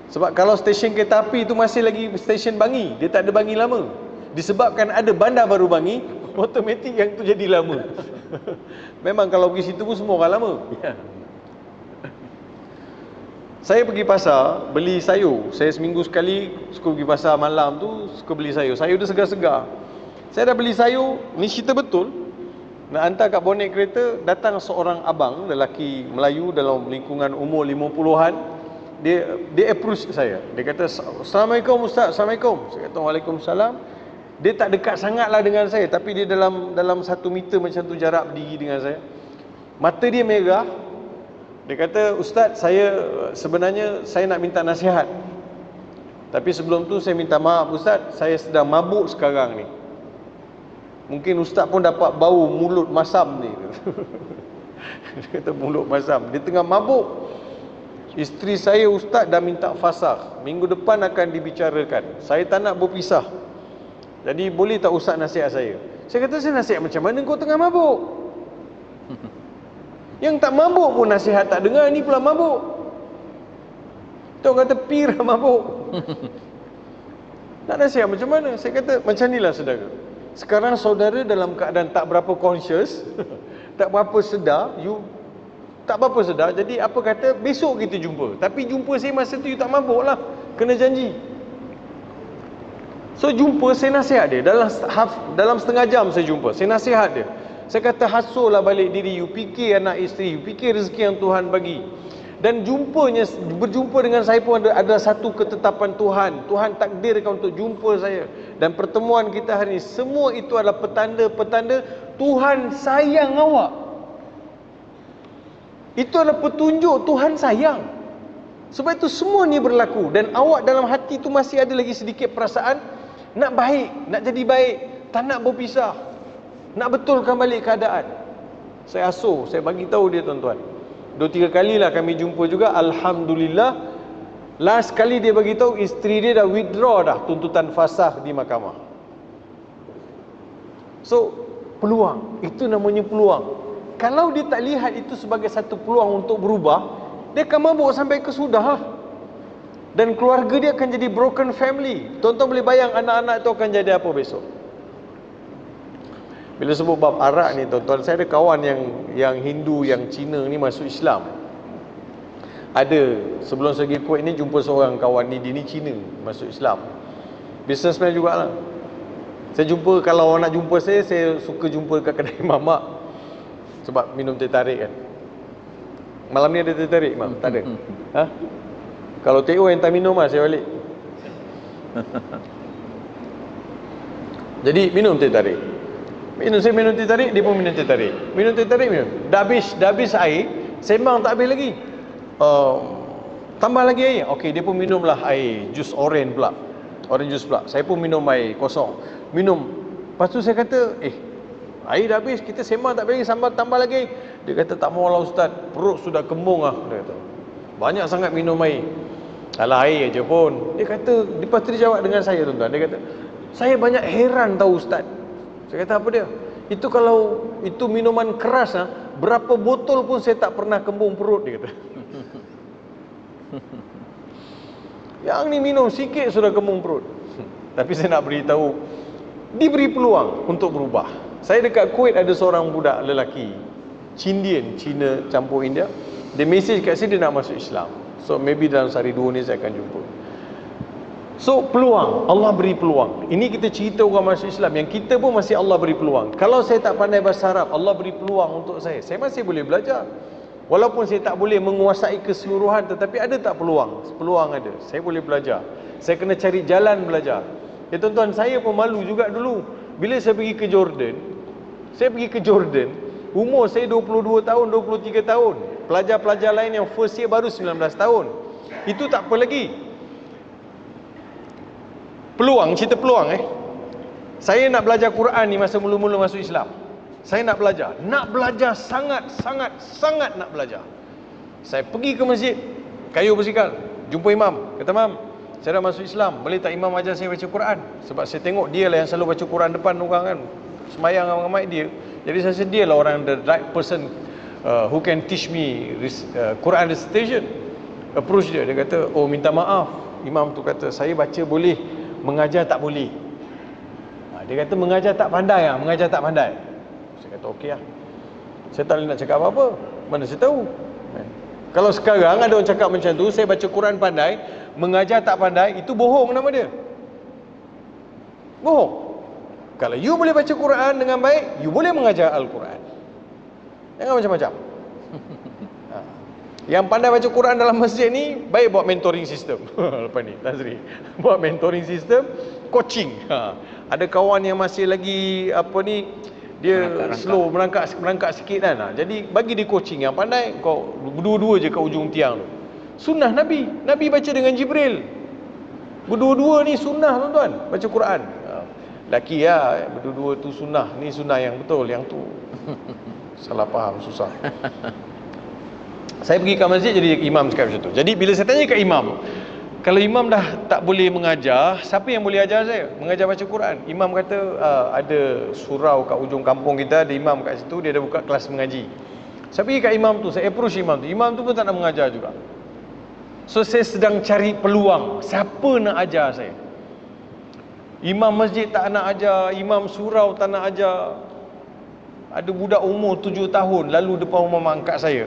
Sebab kalau stesen kereta api tu masih lagi stesen Bangi, dia tak ada Bangi Lama. Disebabkan ada bandar baru Bangi, automatik yang tu jadi lama. Memang kalau pergi situ pun semua orang lama. Saya pergi pasar beli sayur. Saya seminggu sekali suka pergi pasar malam tu, suka beli sayur. Sayur dia segar-segar. Saya dah beli sayur, ni cerita betul. Nak hantar kat bonet kereta, datang seorang abang lelaki Melayu dalam lingkungan umur 50-an. Dia approach saya. Dia kata, "Assalamualaikum Ustaz." "Assalamualaikum." Saya kata, "Waalaikumsalam." Dia tak dekat sangatlah dengan saya, tapi dia dalam 1 meter macam tu jarak berdiri dengan saya. Mata dia merah. Dia kata, "Ustaz, sebenarnya saya nak minta nasihat. Tapi sebelum tu saya minta maaf Ustaz, saya sedang mabuk sekarang ni. Mungkin Ustaz pun dapat bau mulut masam ni." Dia kata mulut masam. Dia tengah mabuk. "Isteri saya Ustaz dah minta fasakh. Minggu depan akan dibicarakan. Saya tak nak berpisah. Jadi boleh tak Ustaz nasihat saya?" Saya kata, "Saya nasihat macam mana kau tengah mabuk? Yang tak mabuk pun nasihat tak dengar, ni pula mabuk." Tu orang kata pir mabuk. Nak nasihat macam mana? Saya kata, macam inilah saudara. Sekarang saudara dalam keadaan tak berapa conscious, tak berapa sedar, tak berapa sedar. Jadi apa kata, besok kita jumpa. Tapi jumpa saya masa tu you tak mabuk lah. Kena janji. So jumpa, saya nasihat dia. Dalam setengah jam saya jumpa. Saya nasihat dia. Saya kata, hasulah balik diri you. Fikir anak isteri you. Fikir rezeki yang Tuhan bagi. Dan berjumpa dengan saya pun ada satu ketetapan Tuhan. Tuhan takdirkan untuk jumpa saya. Dan pertemuan kita hari ini, semua itu adalah petanda-petanda Tuhan sayang awak. Itu adalah petunjuk Tuhan sayang. Sebab itu semua ni berlaku. Dan awak dalam hati tu masih ada lagi sedikit perasaan nak baik, nak jadi baik, tak nak berpisah, nak betulkan balik keadaan. Saya bagi tahu dia tuan-tuan. 2-3 kali lah kami jumpa juga. Alhamdulillah, last kali dia bagi tahu isteri dia dah withdraw dah tuntutan fasakh di mahkamah. So peluang, itu namanya peluang. Kalau dia tak lihat itu sebagai satu peluang untuk berubah, dia akan mabuk sampai ke sudah. Dan keluarga dia akan jadi broken family. Tuan-tuan boleh bayang anak-anak itu akan jadi apa besok? Bila sebut bab arak ni tuan-tuan, saya ada kawan yang Hindu, yang Cina ni masuk Islam. Ada, sebelum saya pergi Kuwait ni jumpa seorang kawan ni, dia ni Cina, masuk Islam. Businessman jugalah. Saya jumpa, kalau orang nak jumpa saya suka jumpa kat kedai mamak. Sebab minum teh tarik kan. Malam ni ada teh tarik, Mam? Tak ada? Ha? Kalau TO yang tak minum lah, saya balik. Jadi minum teh tarik. Saya minum teh tarik, dia pun minum teh tarik. Minum teh tarik, minum. Dah habis air, sembang tak habis lagi. Tambah lagi air. Okey, dia pun minumlah air jus orange pula. Orange juice pula. Saya pun minum air kosong. Minum. Lepas tu saya kata, air dah habis, kita sembang tak habis, tambah lagi. Dia kata, tak maulah ustaz, perut sudah kembung lah. Dia kata, banyak sangat minum air. Alah, air je pun. Dia kata, lepas tu dia jawab dengan saya tuan-tuan. Dia kata, saya banyak heran tahu ustaz. Saya kata, apa dia? Itu kalau itu minuman keras, berapa botol pun saya tak pernah kembung perut, dia kata. Yang ni minum sikit sudah kembung perut. Tapi saya nak beritahu, diberi peluang untuk berubah. Saya dekat Kuwait ada seorang budak lelaki Cindian, Cina campur India. Dia message kat saya, dia nak masuk Islam. So maybe dalam sehari 2 ni saya akan jumpa. So peluang, Allah beri peluang. Ini kita cerita orang masuk Islam, yang kita pun masih Allah beri peluang. Kalau saya tak pandai bahasa Arab, Allah beri peluang untuk saya masih boleh belajar. Walaupun saya tak boleh menguasai keseluruhan, tetapi ada tak peluang? Peluang ada, saya boleh belajar. Saya kena cari jalan belajar. Tuan-tuan, saya pun malu juga dulu. Bila saya pergi ke Jordan, umur saya 22 tahun, 23 tahun. Pelajar-pelajar lain yang first year baru 19 tahun. Itu tak apa lagi. Peluang, cerita peluang Saya nak belajar Quran ni masa mula-mula masuk Islam. Saya nak belajar sangat nak belajar. Saya pergi ke masjid, kayu bersikal, jumpa imam. Kata, "Mam, saya dah masuk Islam, boleh tak imam ajar saya baca Quran?" Sebab saya tengok dia lah yang selalu baca Quran depan orang kan, sembahyang ramai dia. Jadi saya rasa dia lah orang, the right person who can teach me Quran recitation. Approach dia, dia kata, "Oh, minta maaf." Imam tu kata, "Saya baca boleh, mengajar tak boleh." Dia kata, "Mengajar tak pandai mengajar tak pandai." Saya kata, "Okey lah." Saya tak boleh nak cakap apa-apa, mana saya tahu. Kalau sekarang ada orang cakap macam tu, saya baca Quran pandai, mengajar tak pandai, itu bohong nama dia. Bohong. Kalau you boleh baca Quran dengan baik, you boleh mengajar Al-Quran. Jangan macam-macam. Yang pandai baca Quran dalam masjid ni, baik buat mentoring system. Lepas ni, Tazri, buat mentoring system, coaching. Ada kawan yang masih lagi dia slow, merangkak sikit kan. Jadi bagi dia coaching. Yang pandai, kau berdua-dua je kat ujung tiang tu. Sunnah Nabi baca dengan Jibril. Berdua-dua ni sunnah tuan-tuan, baca Quran. Laki berdua-dua tu sunnah. Ni sunnah yang betul, yang tu salah faham, susah. Saya pergi ke masjid, jadi imam cakap macam tu. Jadi bila saya tanya kat imam, kalau imam dah tak boleh mengajar, siapa yang boleh ajar saya? Mengajar baca Quran. Imam kata, ada surau kat ujung kampung kita, ada imam kat situ, dia ada buka kelas mengaji. Saya pergi kat imam tu, saya approach imam tu. Imam tu pun tak nak mengajar juga. So saya sedang cari peluang, siapa nak ajar saya? Imam masjid tak nak ajar, imam surau tak nak ajar. Ada budak umur 7 tahun lalu depan rumah mak angkat saya.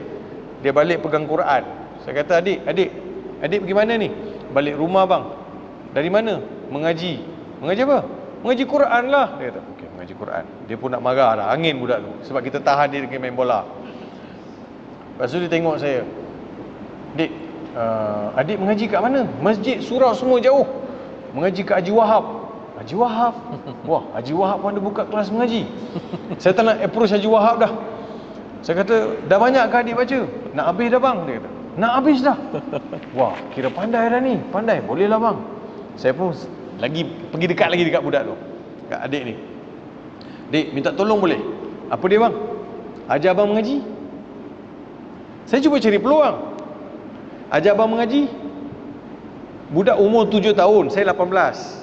Dia balik pegang Quran. Saya kata, adik pergi mana ni? Balik rumah bang. Dari mana? Mengaji. Mengaji apa? Mengaji Quran lah. Dia kata, okey, mengaji Quran. Dia pun nak marah dah, angin budak tu. Sebab kita tahan dia dengan main bola. Lepas tu dia tengok saya. Adik mengaji kat mana? Masjid, surau semua jauh. Mengaji kat Haji Wahab. Haji Wahab? Wah, Haji Wahab pun ada buka kelas mengaji. Saya tak nak approach Haji Wahab dah. Saya kata, dah banyak ke adik baca? Nak habis dah bang, dia kata. Nak habis dah. Wah, kira pandai dah ni. Pandai, boleh lah bang. Saya pun pergi dekat budak tu, kat adik ni. Dik, minta tolong boleh? Apa dia bang? Ajar abang mengaji. Saya cuba cari peluang. Ajar abang mengaji. Budak umur 7 tahun, saya 18.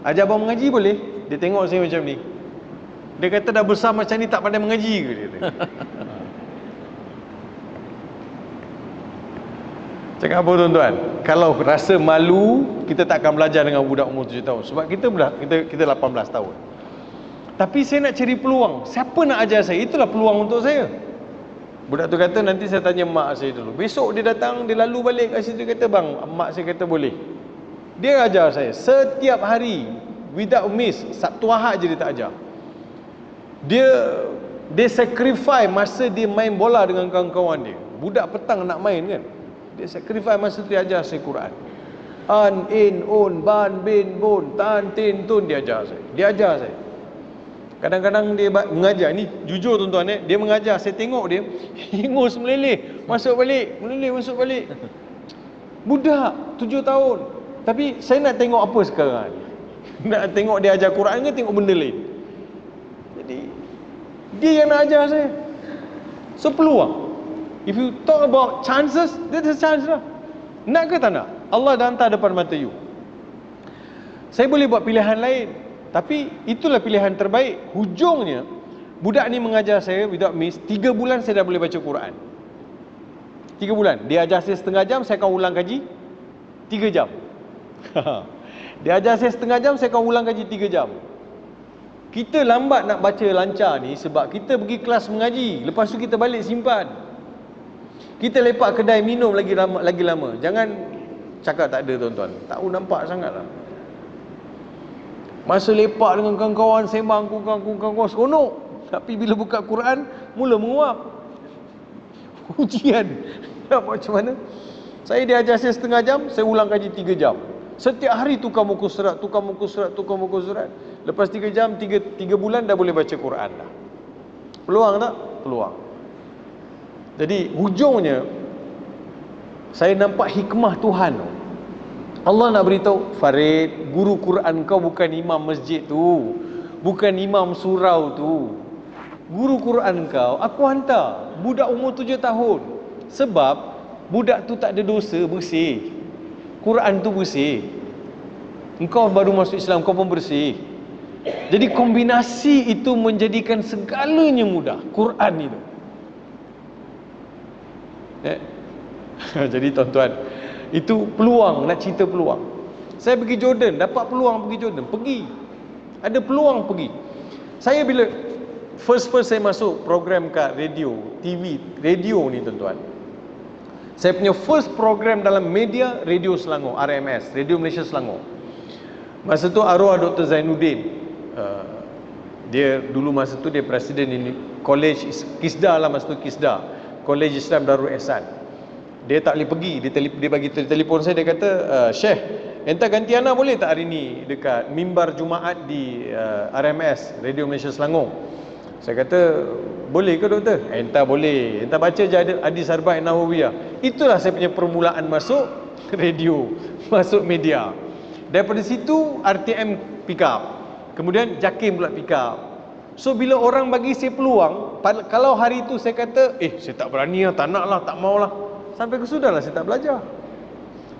Ajar abang mengaji boleh? Dia tengok saya macam ni. Dia kata, dah besar macam ni tak pandai mengaji ke? Dia kata. Cakap apa tuan-tuan? Kalau rasa malu, kita tak akan belajar dengan budak umur 7 tahun. Sebab kita 18 tahun. Tapi saya nak cari peluang. Siapa nak ajar saya? Itulah peluang untuk saya. Budak tu kata, nanti saya tanya mak saya dulu. Besok dia datang, dia lalu balik kat situ, dia kata, bang, mak saya kata boleh. Dia ajar saya setiap hari, without miss. Sabtu Ahad je dia tak ajar. Dia sacrifice masa dia main bola dengan kawan-kawan dia. Budak petang nak main kan, dia sacrifice masa tu, dia ajar saya Quran. An, in, un, ban, bin, bun, tan, tin, tun. Dia ajar saya. Kadang-kadang dia mengajar ni, jujur tuan-tuan, dia mengajar, saya tengok dia hingus meleleh, masuk balik, meleleh masuk balik. Budak 7 tahun. Tapi saya nak tengok apa sekarang? Nak tengok dia ajar Quran ke tengok benda lain? Jadi dia yang nak ajar saya. So peluang. If you talk about chances, there's a chance lah. Nak ke tak nak? Allah dah hantar depan mata you. Saya boleh buat pilihan lain, tapi itulah pilihan terbaik. Hujungnya, budak ni mengajar saya without miss, 3 bulan saya dah boleh baca Quran. 3 bulan. Dia ajar saya setengah jam, saya akan ulang kaji 3 jam. Dia ajar saya setengah jam, saya akan ulang kaji 3 jam. Kita lambat nak baca lancar ni sebab kita pergi kelas mengaji, lepas tu kita balik simpan. Kita lepak kedai minum lagi lama. Jangan cakap tak ada tuan-tuan. Tahu nampak sangatlah. Masa lepak dengan kawan-kawan, sembang kawan-kawan seronok. Tapi bila buka Quran, mula menguap. Ujian. Nak buat macam mana? Saya diajar saya setengah jam, saya ulang kaji 3 jam. Setiap hari tukar muka surat. Lepas 3 jam, 3 bulan dah boleh baca Quran dah. Peluang tak? Peluang. Jadi hujungnya, saya nampak hikmah Tuhan. Allah nak beritahu, Farid, guru Quran kau bukan imam masjid tu, bukan imam surau tu. Guru Quran kau, aku hantar budak umur 7 tahun. Sebab budak tu tak ada dosa, bersih. Quran tu bersih. Engkau baru masuk Islam, kau pun bersih. Jadi kombinasi itu menjadikan segalanya mudah. Quran itu. Jadi tuan-tuan, itu peluang, nak cerita peluang. Saya pergi Jordan, dapat peluang pergi Jordan, pergi. Ada peluang pergi. Saya bila first saya masuk program kat radio, TV, radio ni tuan-tuan. Saya punya first program dalam media, Radio Selangor, RMS, Radio Malaysia Selangor. Masa tu arwah Dr. Zainuddin. Dia dulu masa tu dia presiden ini college Kisda lah, masa tu Kisda, College Islam Darul Ihsan. Dia tak boleh pergi, dia bagi telefon saya, dia kata, Syekh, entah ganti anak boleh tak hari ni dekat mimbar Jumaat di RMS, Radio Malaysia Selangor. Saya kata, boleh ke doktor? Entah boleh, entah baca je hadis Arba'in Nawawiyah. Itulah saya punya permulaan masuk radio, masuk media. Daripada situ RTM pick up, kemudian Jakim pula pick up. So bila orang bagi saya peluang, kalau hari itu saya kata, saya tak berani lah, tak nak lah, tak mau lah, sampai ke sudahlah saya tak belajar.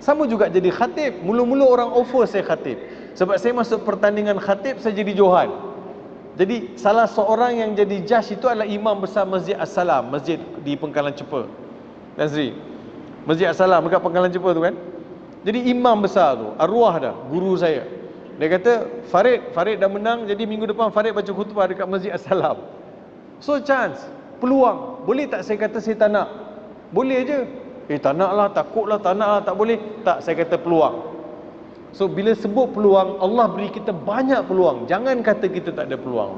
Sama juga jadi khatib. Mula-mula orang offer saya khatib. Sebab saya masuk pertandingan khatib, saya jadi johan. Jadi salah seorang yang jadi judge itu adalah imam besar Masjid As-Salam, masjid di Pengkalan Cepa. Dan Sri, Masjid As-Salam dekat Pengkalan Cepa tu kan. Jadi imam besar tu, arwah dah, guru saya. Dia kata, Farid dah menang, jadi minggu depan Farid baca khutbah dekat Masjid As-Salam. So chance, peluang. Boleh tak saya kata saya tak nak? Boleh je. Tak nak lah, takut lah, tak nak lah, tak boleh. Tak, saya kata peluang. So bila sebut peluang, Allah beri kita banyak peluang. Jangan kata kita tak ada peluang.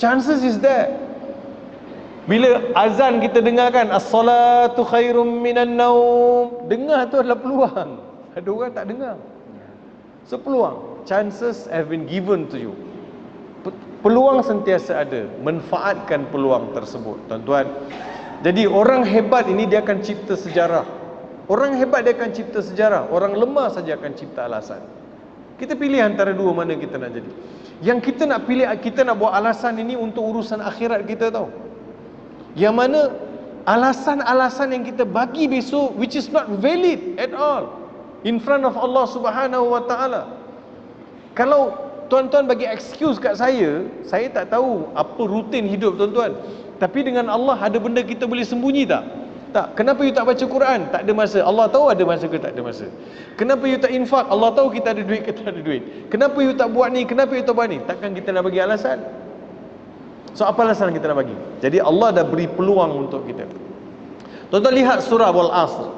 Chances is there. Bila azan kita dengar kan, as-salatu khairum minan naum, dengar tu adalah peluang. Ada orang tak dengar. So peluang, chances have been given to you. Peluang sentiasa ada. Manfaatkan peluang tersebut, tuan-tuan. Jadi orang hebat ini dia akan cipta sejarah. Orang hebat dia akan cipta sejarah. Orang lemah saja akan cipta alasan. Kita pilih antara dua, mana kita nak jadi. Yang kita nak pilih, kita nak buat alasan ini untuk urusan akhirat kita tahu. Yang mana alasan-alasan yang kita bagi besok, which is not valid at all in front of Allah Subhanahu wa ta'ala. Kalau tuan-tuan bagi excuse kat saya tak tahu apa rutin hidup tuan-tuan. Tapi dengan Allah ada benda kita boleh sembunyi tak? Tak. Kenapa you tak baca Quran? Tak ada masa. Allah tahu ada masa ke tak ada masa. Kenapa you tak infak? Allah tahu kita ada duit ke tak ada duit. Kenapa you tak buat ni? Kenapa you tak buat ni? Takkan kita nak bagi alasan? So apa alasan kita nak bagi? Jadi Allah dah beri peluang untuk kita. Tuan-tuan lihat surah Wal Asr.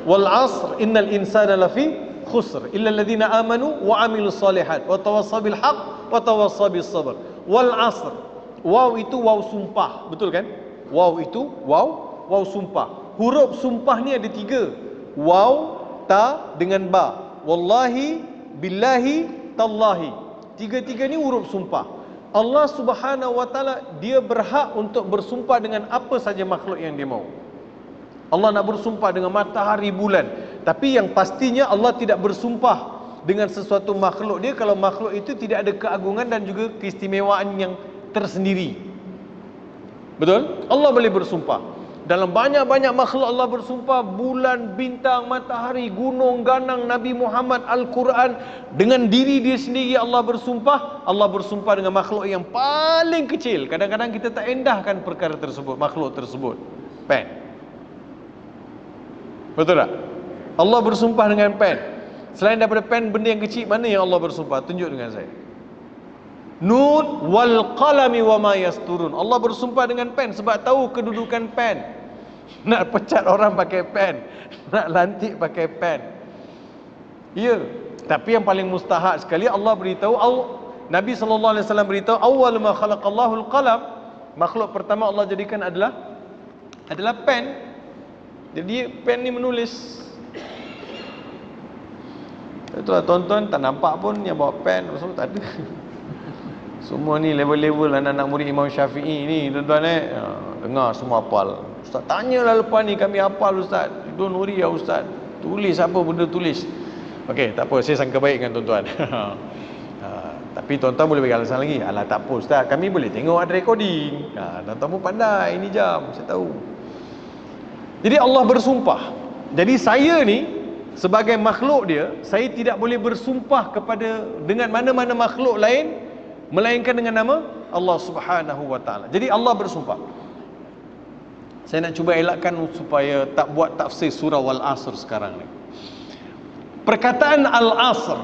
Wal Asr innal insana lafi khusr illa alladhina amanu wa amilus solihat wa tawassaw bil haqq wa tawassaw bis sabr. Wal Asr. Waw itu waw sumpah, betul kan? Waw itu waw sumpah. Huruf sumpah ni ada 3. Waw, ta dengan ba. Wallahi, billahi, tallahi. 3 ni huruf sumpah. Allah Subhanahu wa taala dia berhak untuk bersumpah dengan apa saja makhluk yang dia mahu. Allah nak bersumpah dengan matahari, bulan. Tapi yang pastinya Allah tidak bersumpah dengan sesuatu makhluk dia kalau makhluk itu tidak ada keagungan dan juga keistimewaan yang tersendiri. Betul? Allah boleh bersumpah. Dalam banyak-banyak makhluk Allah bersumpah, bulan, bintang, matahari, gunung, ganang, Nabi Muhammad, Al-Quran. Dengan diri dia sendiri Allah bersumpah. Allah bersumpah dengan makhluk yang paling kecil. Kadang-kadang kita tak endahkan perkara tersebut, makhluk tersebut. Pen. Betul tak? Allah bersumpah dengan pen. Selain daripada pen, benda yang kecil, mana yang Allah bersumpah? Tunjuk dengan saya. Nun wal qalami wa ma yasturun. Allah bersumpah dengan pen sebab tahu kedudukan pen. Nak pecat orang pakai pen, nak lantik pakai pen. Ya, tapi yang paling mustahak sekali Allah beritahu, Nabi sallallahu alaihi wasallam beritahu, awwal ma khalaqallahu al-qalam. Makhluk pertama Allah jadikan adalah pen. Jadi pen ni menulis. Itulah tuan-tuan, tak nampak pun yang bawa pen, semua tak ada. Semua ni level-level anak-anak murid Imam Syafi'i ni tuan-tuan dengar semua hafal. Ustaz tanyalah lepas ni kami hafal ustaz. Don't worry ya ustaz. Tulis apa benda tulis. Okey, tak apa, saya sangka baik dengan tuan-tuan. Tapi tuan-tuan boleh bagi alasan lagi. Alah tak apa ustaz, kami boleh tengok ada recording. Tuan-tuan pun pandai, ini jam, saya tahu. Jadi Allah bersumpah. Jadi saya ni sebagai makhluk dia, saya tidak boleh bersumpah dengan mana-mana makhluk lain melainkan dengan nama Allah Subhanahu wa taala. Jadi Allah bersumpah. Saya nak cuba elakkan supaya tak buat tafsir surah Wal Asr sekarang ni. Perkataan Al-Asr,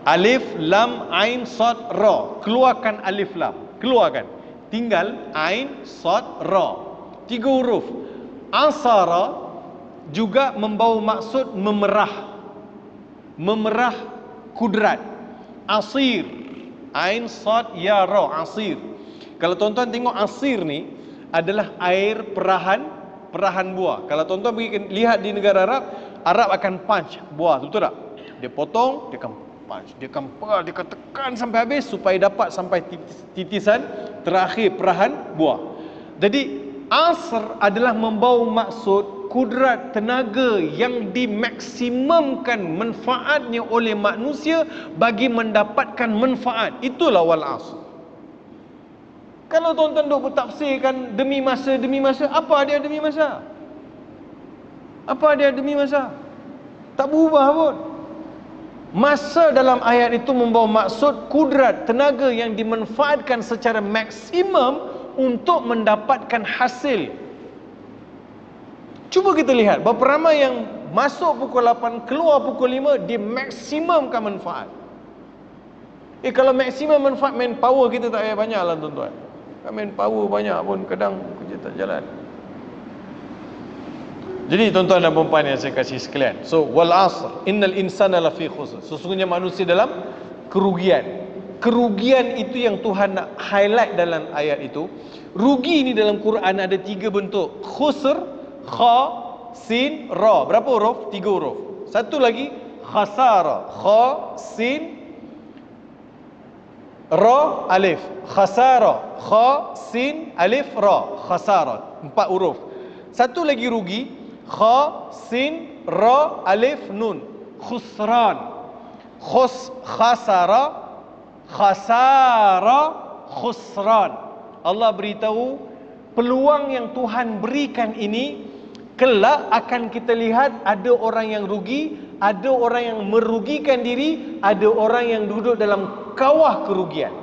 alif, lam, ain, sad, ra. Keluarkan alif lam, keluarkan. Tinggal ain, sad, ra. 3 huruf. Asara juga membawa maksud memerah. Memerah kudrat. Asir, ain, sad, ya, ra, asir. Kalau tuan-tuan tengok asir ni adalah air perahan buah. Kalau tuan-tuan pergi lihat di negara Arab akan punch buah, betul tak? Dia potong, dia akan punch, dia akan tekan sampai habis supaya dapat sampai titisan terakhir perahan buah. Jadi asr adalah membawa maksud kudrat tenaga yang dimaksimumkan manfaatnya oleh manusia bagi mendapatkan manfaat. Itulah wal asr. Kalau tuan-tuan duk bertafsirkan demi masa, apa dia demi masa? Apa dia demi masa? Tak berubah pun. Masa dalam ayat itu membawa maksud kudrat tenaga yang dimanfaatkan secara maksimum untuk mendapatkan hasil. Cuba kita lihat berapa ramai yang masuk pukul 8, keluar pukul 5, dia maksimumkan manfaat. Kalau maksimum manfaat, manpower kita tak payah banyak lah tuan-tuan. Manpower banyak pun kadang kerja tak jalan. Jadi tuan-tuan dan puan yang saya kasih sekalian, so wal asr innal insana lafi khusr. Sesungguhnya manusia dalam kerugian. Kerugian itu yang Tuhan nak highlight dalam ayat itu. Rugi ni dalam Quran ada 3 bentuk. Khusr, kha, sin, ra. Berapa huruf? 3 huruf. Satu lagi khasara, kha, sin, ra, alif. Khasara, kha, sin, alif, ra. Khasara. 4 huruf. Satu lagi rugi, kha, sin, ra, alif, nun. Khusran. Khasara, khasara, khusran. Allah beritahu peluang yang Tuhan berikan ini kelak akan kita lihat ada orang yang rugi, ada orang yang merugikan diri, ada orang yang duduk dalam kawah kerugian.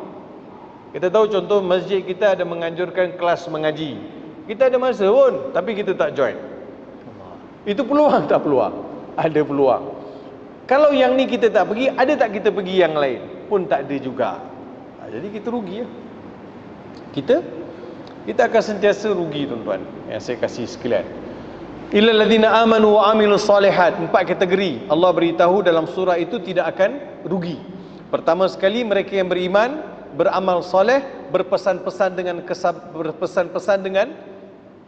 Kita tahu contoh masjid kita ada menganjurkan kelas mengaji. Kita ada masa pun tapi kita tak join. Itu peluang tak peluang? Ada peluang. Kalau yang ni kita tak pergi, ada tak kita pergi yang lain? Pun tak ada juga. Jadi kita rugi ya. Kita akan sentiasa rugi tuan-tuan. Yang saya kasih sekalian. Illal ladzina amanu wa amilus solihat. 4 kategori Allah beritahu dalam surah itu tidak akan rugi. Pertama sekali, mereka yang beriman, beramal soleh, berpesan-pesan dengan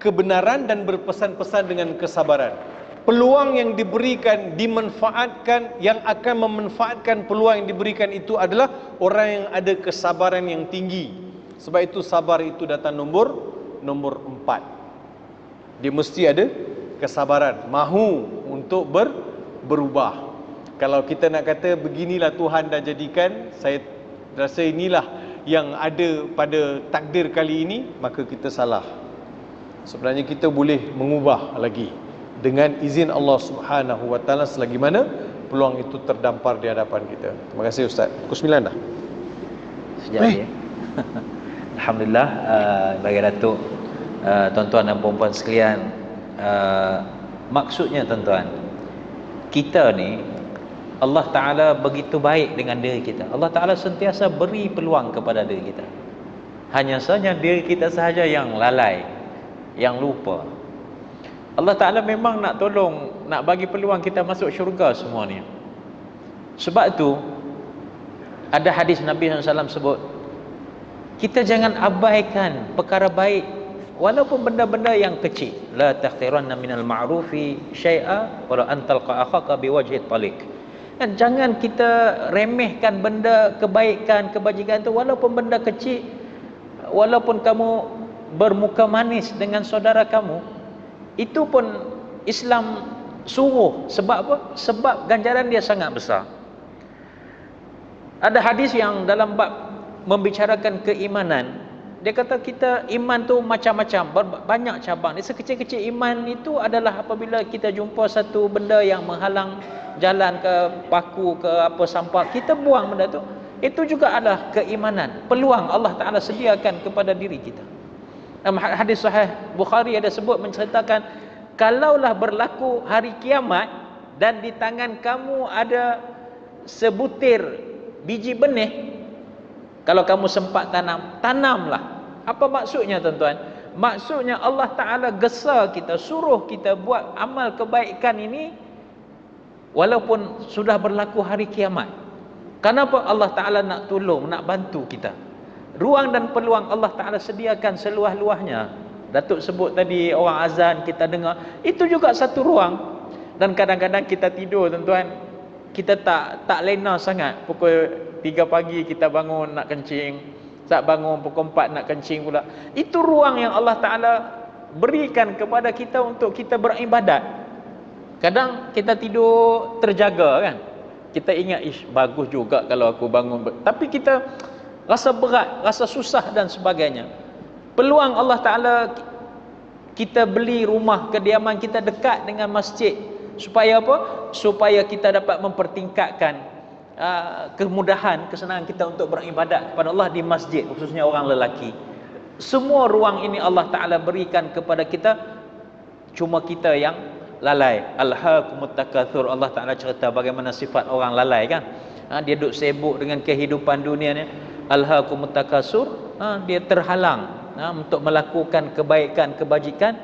kebenaran dan berpesan-pesan dengan kesabaran. Peluang yang diberikan, dimanfaatkan, yang akan memanfaatkan peluang yang diberikan itu adalah orang yang ada kesabaran yang tinggi. Sebab itu sabar itu datang nombor 4. Dia mesti ada kesabaran, mahu untuk berubah. Kalau kita nak kata beginilah Tuhan dah jadikan, saya rasa inilah yang ada pada takdir kali ini, maka kita salah. Sebenarnya kita boleh mengubah lagi dengan izin Allah Subhanahu wa taala selagi mana peluang itu terdampar di hadapan kita. Terima kasih Ustaz. Pukul 9 dah. Sejak ya. Alhamdulillah, bagi Datuk, tuan-tuan dan puan-puan sekalian, maksudnya tuan-tuan, kita ni Allah Ta'ala begitu baik dengan diri kita. Allah Ta'ala sentiasa beri peluang kepada diri kita. Hanya saja diri kita sahaja yang lalai, yang lupa. Allah Ta'ala memang nak tolong, nak bagi peluang kita masuk syurga semuanya. Sebab tu ada hadis Nabi SAW sebut, kita jangan abaikan perkara baik walaupun benda-benda yang kecil. La tahqiranna minal ma'rufi syai'a walau an talqa akhaka biwajhi talik. Dan jangan kita remehkan benda kebaikan, kebajikan itu walaupun benda kecil, walaupun kamu bermuka manis dengan saudara kamu, itu pun Islam suruh. Sebab apa? Sebab ganjaran dia sangat besar. Ada hadis yang dalam bab membicarakan keimanan, dia kata kita iman tu macam-macam, banyak cabang. Sekecil-kecil iman itu adalah apabila kita jumpa satu benda yang menghalang jalan ke paku ke apa sampah, kita buang benda tu. Itu juga adalah keimanan. Peluang Allah Ta'ala sediakan kepada diri kita. Dalam hadis sahih Bukhari ada sebut, menceritakan, kalaulah berlaku hari kiamat dan di tangan kamu ada sebutir biji benih, kalau kamu sempat tanamlah. Apa maksudnya tuan-tuan? Maksudnya Allah Ta'ala gesa kita, suruh kita buat amal kebaikan ini walaupun sudah berlaku hari kiamat. Kenapa? Allah Ta'ala nak tolong, nak bantu kita. Ruang dan peluang Allah Ta'ala sediakan seluas-luasnya. Datuk sebut tadi orang azan kita dengar, itu juga satu ruang. Dan kadang-kadang kita tidur tuan-tuan, kita tak lena sangat. Pukul 3 pagi kita bangun nak kencing, saat bangun pukul 4 nak kencing pula. Itu ruang yang Allah Ta'ala berikan kepada kita untuk kita beribadat. Kadang kita tidur terjaga kan, kita ingat, bagus juga kalau aku bangun, tapi kita rasa berat, rasa susah dan sebagainya. Peluang Allah Ta'ala, kita beli rumah kediaman kita dekat dengan masjid. Supaya apa? Supaya kita dapat mempertingkatkan kemudahan, kesenangan kita untuk beribadat kepada Allah di masjid, khususnya orang lelaki. Semua ruang ini Allah Ta'ala berikan kepada kita, cuma kita yang lalai. Alhaakumut takatsur. Allah Ta'ala cerita bagaimana sifat orang lalai kan. Dia duduk sibuk dengan kehidupan dunia ni. Alhaakumut takatsur, dia terhalang untuk melakukan kebaikan, kebajikan.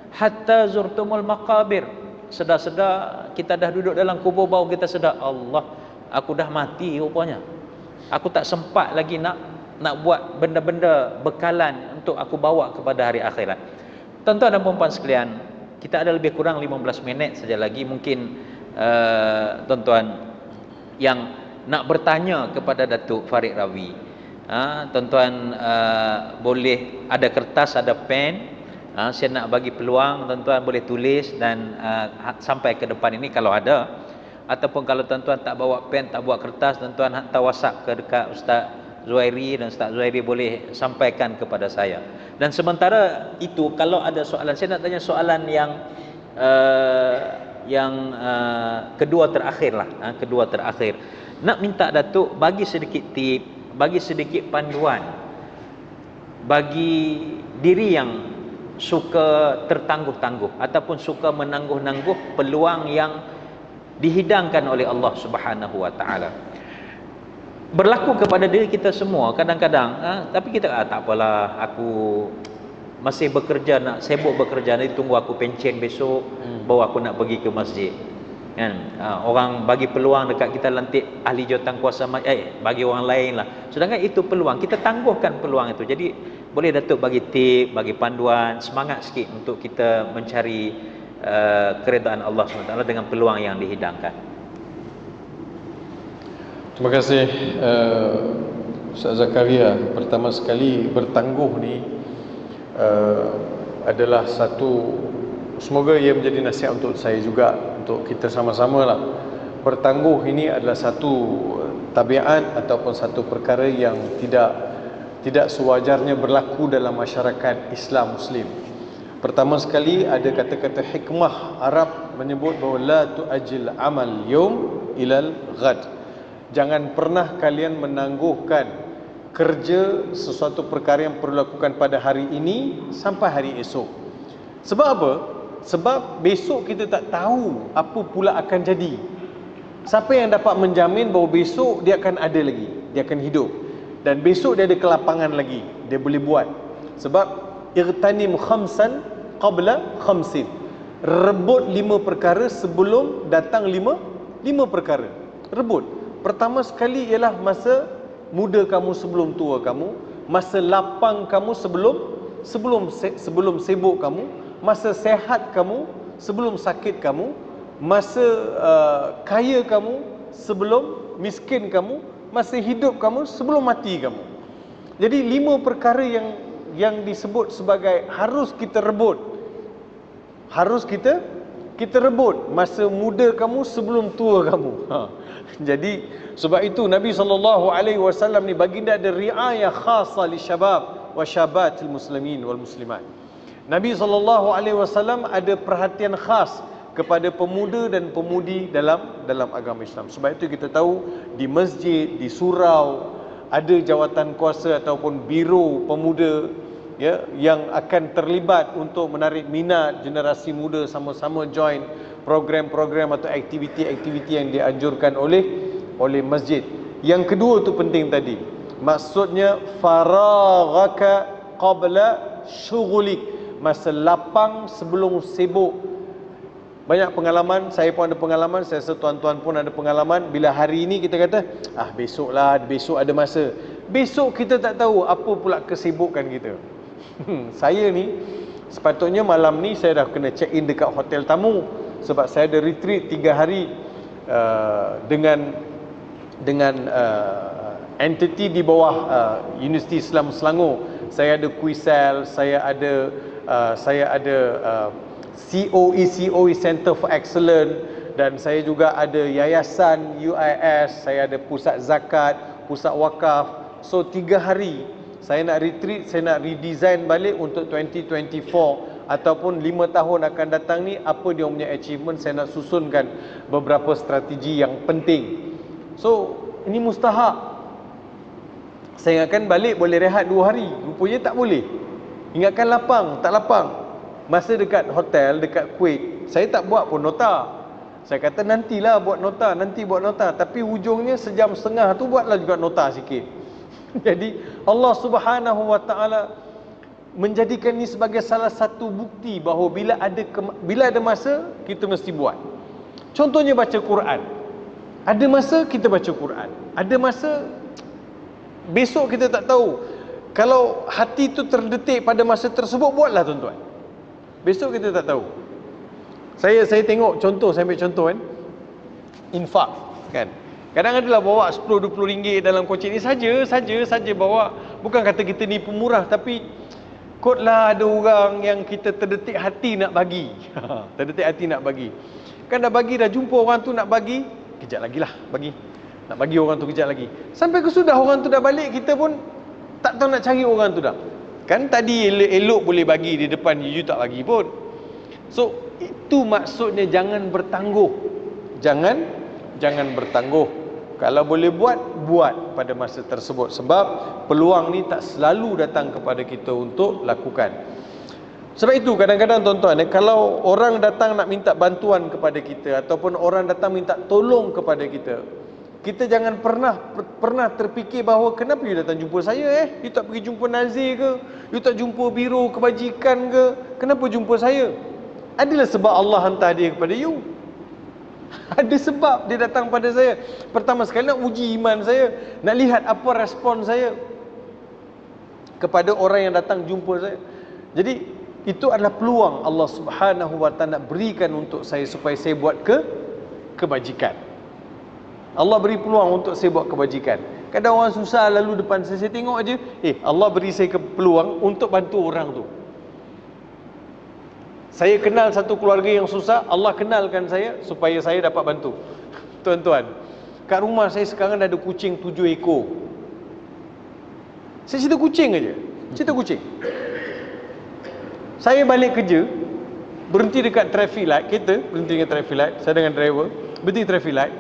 Hatta zurtumul maqabir. Sedar-sedar kita dah duduk dalam kubur, baru kita sedar, Allah, aku dah mati rupanya. Aku tak sempat lagi nak buat benda-benda bekalan untuk aku bawa kepada hari akhirat. Tuan-tuan dan puan-puan sekalian, kita ada lebih kurang 15 minit saja lagi. Mungkin tuan-tuan yang nak bertanya kepada Datuk Farid Rawi, tuan-tuan boleh ada kertas, ada pen. Saya nak bagi peluang tuan-tuan boleh tulis dan sampai ke depan ini kalau ada. Ataupun kalau tuan-tuan tak bawa pen, tak bawa kertas, tuan-tuan hantar WhatsApp ke dekat Ustaz Zuhairi, dan Ustaz Zuhairi boleh sampaikan kepada saya. Dan sementara itu, kalau ada soalan, saya nak tanya soalan yang kedua terakhir lah, kedua terakhir. Nak minta Datuk bagi sedikit tip, bagi sedikit panduan bagi diri yang suka tertangguh-tangguh ataupun suka menangguh-nangguh peluang yang dihidangkan oleh Allah Subhanahu wa taala. Berlaku kepada diri kita semua kadang-kadang, tapi kita tak apalah, aku masih bekerja, nak sibuk bekerja, nanti tunggu aku pencen besok baru aku nak pergi ke masjid. Kan? Orang bagi peluang dekat kita lantik ahli jawatan kuasa, bagi orang lain lah. Sedangkan itu peluang, kita tangguhkan peluang itu. Jadi boleh Datuk bagi tip, bagi panduan, semangat sikit untuk kita mencari keredaan Allah SWT dengan peluang yang dihidangkan. Terima kasih Ustaz Zakaria. Pertama sekali, bertangguh ni adalah satu, semoga ia menjadi nasihat untuk saya juga, untuk kita sama-sama lah. Bertangguh ini adalah satu tabiat ataupun satu perkara yang tidak sewajarnya berlaku dalam masyarakat Islam Muslim. Pertama sekali, ada kata-kata hikmah Arab menyebut bahawa la tu'ajil amal yawm ilal ghad. Jangan pernah kalian menangguhkan kerja sesuatu perkara yang perlu lakukan pada hari ini sampai hari esok. Sebab apa? Sebab besok kita tak tahu apa pula akan jadi. Siapa yang dapat menjamin bahawa besok dia akan ada lagi, dia akan hidup, dan besok dia ada kelapangan lagi, dia boleh buat. Sebab irtanim khamsan qabla khamsin. Rebut 5 perkara sebelum datang 5 perkara. Rebut. Pertama sekali ialah masa muda kamu sebelum tua kamu, masa lapang kamu sebelum sibuk kamu, masa sehat kamu sebelum sakit kamu, masa kaya kamu sebelum miskin kamu, masa hidup kamu sebelum mati kamu. Jadi 5 perkara yang disebut sebagai harus kita rebut. Harus kita rebut masa muda kamu sebelum tua kamu. Jadi sebab itu Nabi SAW ni baginda ada riayah khasa li syabab wa syabatil muslimin wal muslimat. Nabi SAW ada perhatian khas kepada pemuda dan pemudi dalam agama Islam. Sebab itu kita tahu di masjid, di surau ada jawatan kuasa ataupun biro pemuda, ya, yang akan terlibat untuk menarik minat generasi muda sama-sama join program-program atau aktiviti-aktiviti yang dianjurkan oleh masjid. Yang kedua tu penting tadi. Maksudnya faraghaka qabla syughlik. Masa lapang sebelum sibuk. Banyak pengalaman, saya pun ada pengalaman, saya rasa tuan-tuan pun ada pengalaman. Bila hari ini kita kata, besok ada masa. Besok kita tak tahu apa pula kesibukan kita. Saya ni sepatutnya malam ni saya dah kena check in dekat hotel tamu, sebab saya ada retreat 3 hari dengan entiti di bawah Universiti Islam Selangor. Saya ada Kuisel, saya ada COE Center for Excellence, dan saya juga ada Yayasan UIS, saya ada Pusat Zakat, Pusat Wakaf. So 3 hari saya nak retreat, saya nak redesign balik untuk 2024 ataupun 5 tahun akan datang ni, apa dia punya achievement. Saya nak susunkan beberapa strategi yang penting. So ini mustahak. Saya ingatkan balik boleh rehat 2 hari, rupanya tak boleh. Ingatkan lapang, tak lapang. Masa dekat hotel, dekat Kuwait, saya tak buat pun nota. Saya kata nantilah buat nota, nanti buat nota. Tapi ujungnya sejam setengah tu buatlah juga nota sikit. Jadi Allah Subhanahu wa taala menjadikan ini sebagai salah satu bukti bahawa bila ada masa kita mesti buat. Contohnya baca Quran. Ada masa kita baca Quran. Ada masa besok kita tak tahu. Kalau hati tu terdetik pada masa tersebut, buatlah tuan-tuan. Besok kita tak tahu. Saya tengok contoh, saya ambil contoh kan. Infak kan. Kadang adalah bawa 10-20 ringgit dalam kocek ni saja bawa. Bukan kata kita ni pemurah, tapi kotlah ada orang yang kita terdetik hati nak bagi. Terdetik hati nak bagi. Kan dah bagi, dah jumpa orang tu nak bagi, kejap lagi lah bagi. Nak bagi orang tu kejap lagi. Sampai kesudah orang tu dah balik, kita pun tak tahu nak cari orang tu dah. Kan tadi elok boleh bagi di depan, you tak bagi pun. So itu maksudnya jangan bertangguh. Jangan bertangguh. Kalau boleh buat pada masa tersebut. Sebab peluang ni tak selalu datang kepada kita untuk lakukan. Sebab itu kadang-kadang tuan-tuan, kalau orang datang nak minta bantuan kepada kita, ataupun orang datang minta tolong kepada kita, kita jangan pernah terfikir bahawa kenapa you datang jumpa saya, you tak pergi jumpa Nazir ke, you tak jumpa biro kebajikan ke, kenapa jumpa saya? Adalah sebab Allah hantar dia kepada you. Ada sebab dia datang pada saya. Pertama sekali nak uji iman saya, nak lihat apa respon saya kepada orang yang datang jumpa saya. Jadi itu adalah peluang Allah Subhanahu wa taala nak berikan untuk saya supaya saya buat kebajikan. Allah beri peluang untuk saya buat kebajikan. Kadang orang susah lalu depan saya tengok aja, Allah beri saya peluang untuk bantu orang tu. Saya kenal satu keluarga yang susah, Allah kenalkan saya supaya saya dapat bantu. Tuan-tuan, kat rumah saya sekarang dah ada kucing 7 ekor. Saya cerita kucing aja. Cerita kucing. Saya balik kerja, berhenti dekat traffic light, kereta berhenti dekat traffic light, saya dengan driver, berhenti traffic light.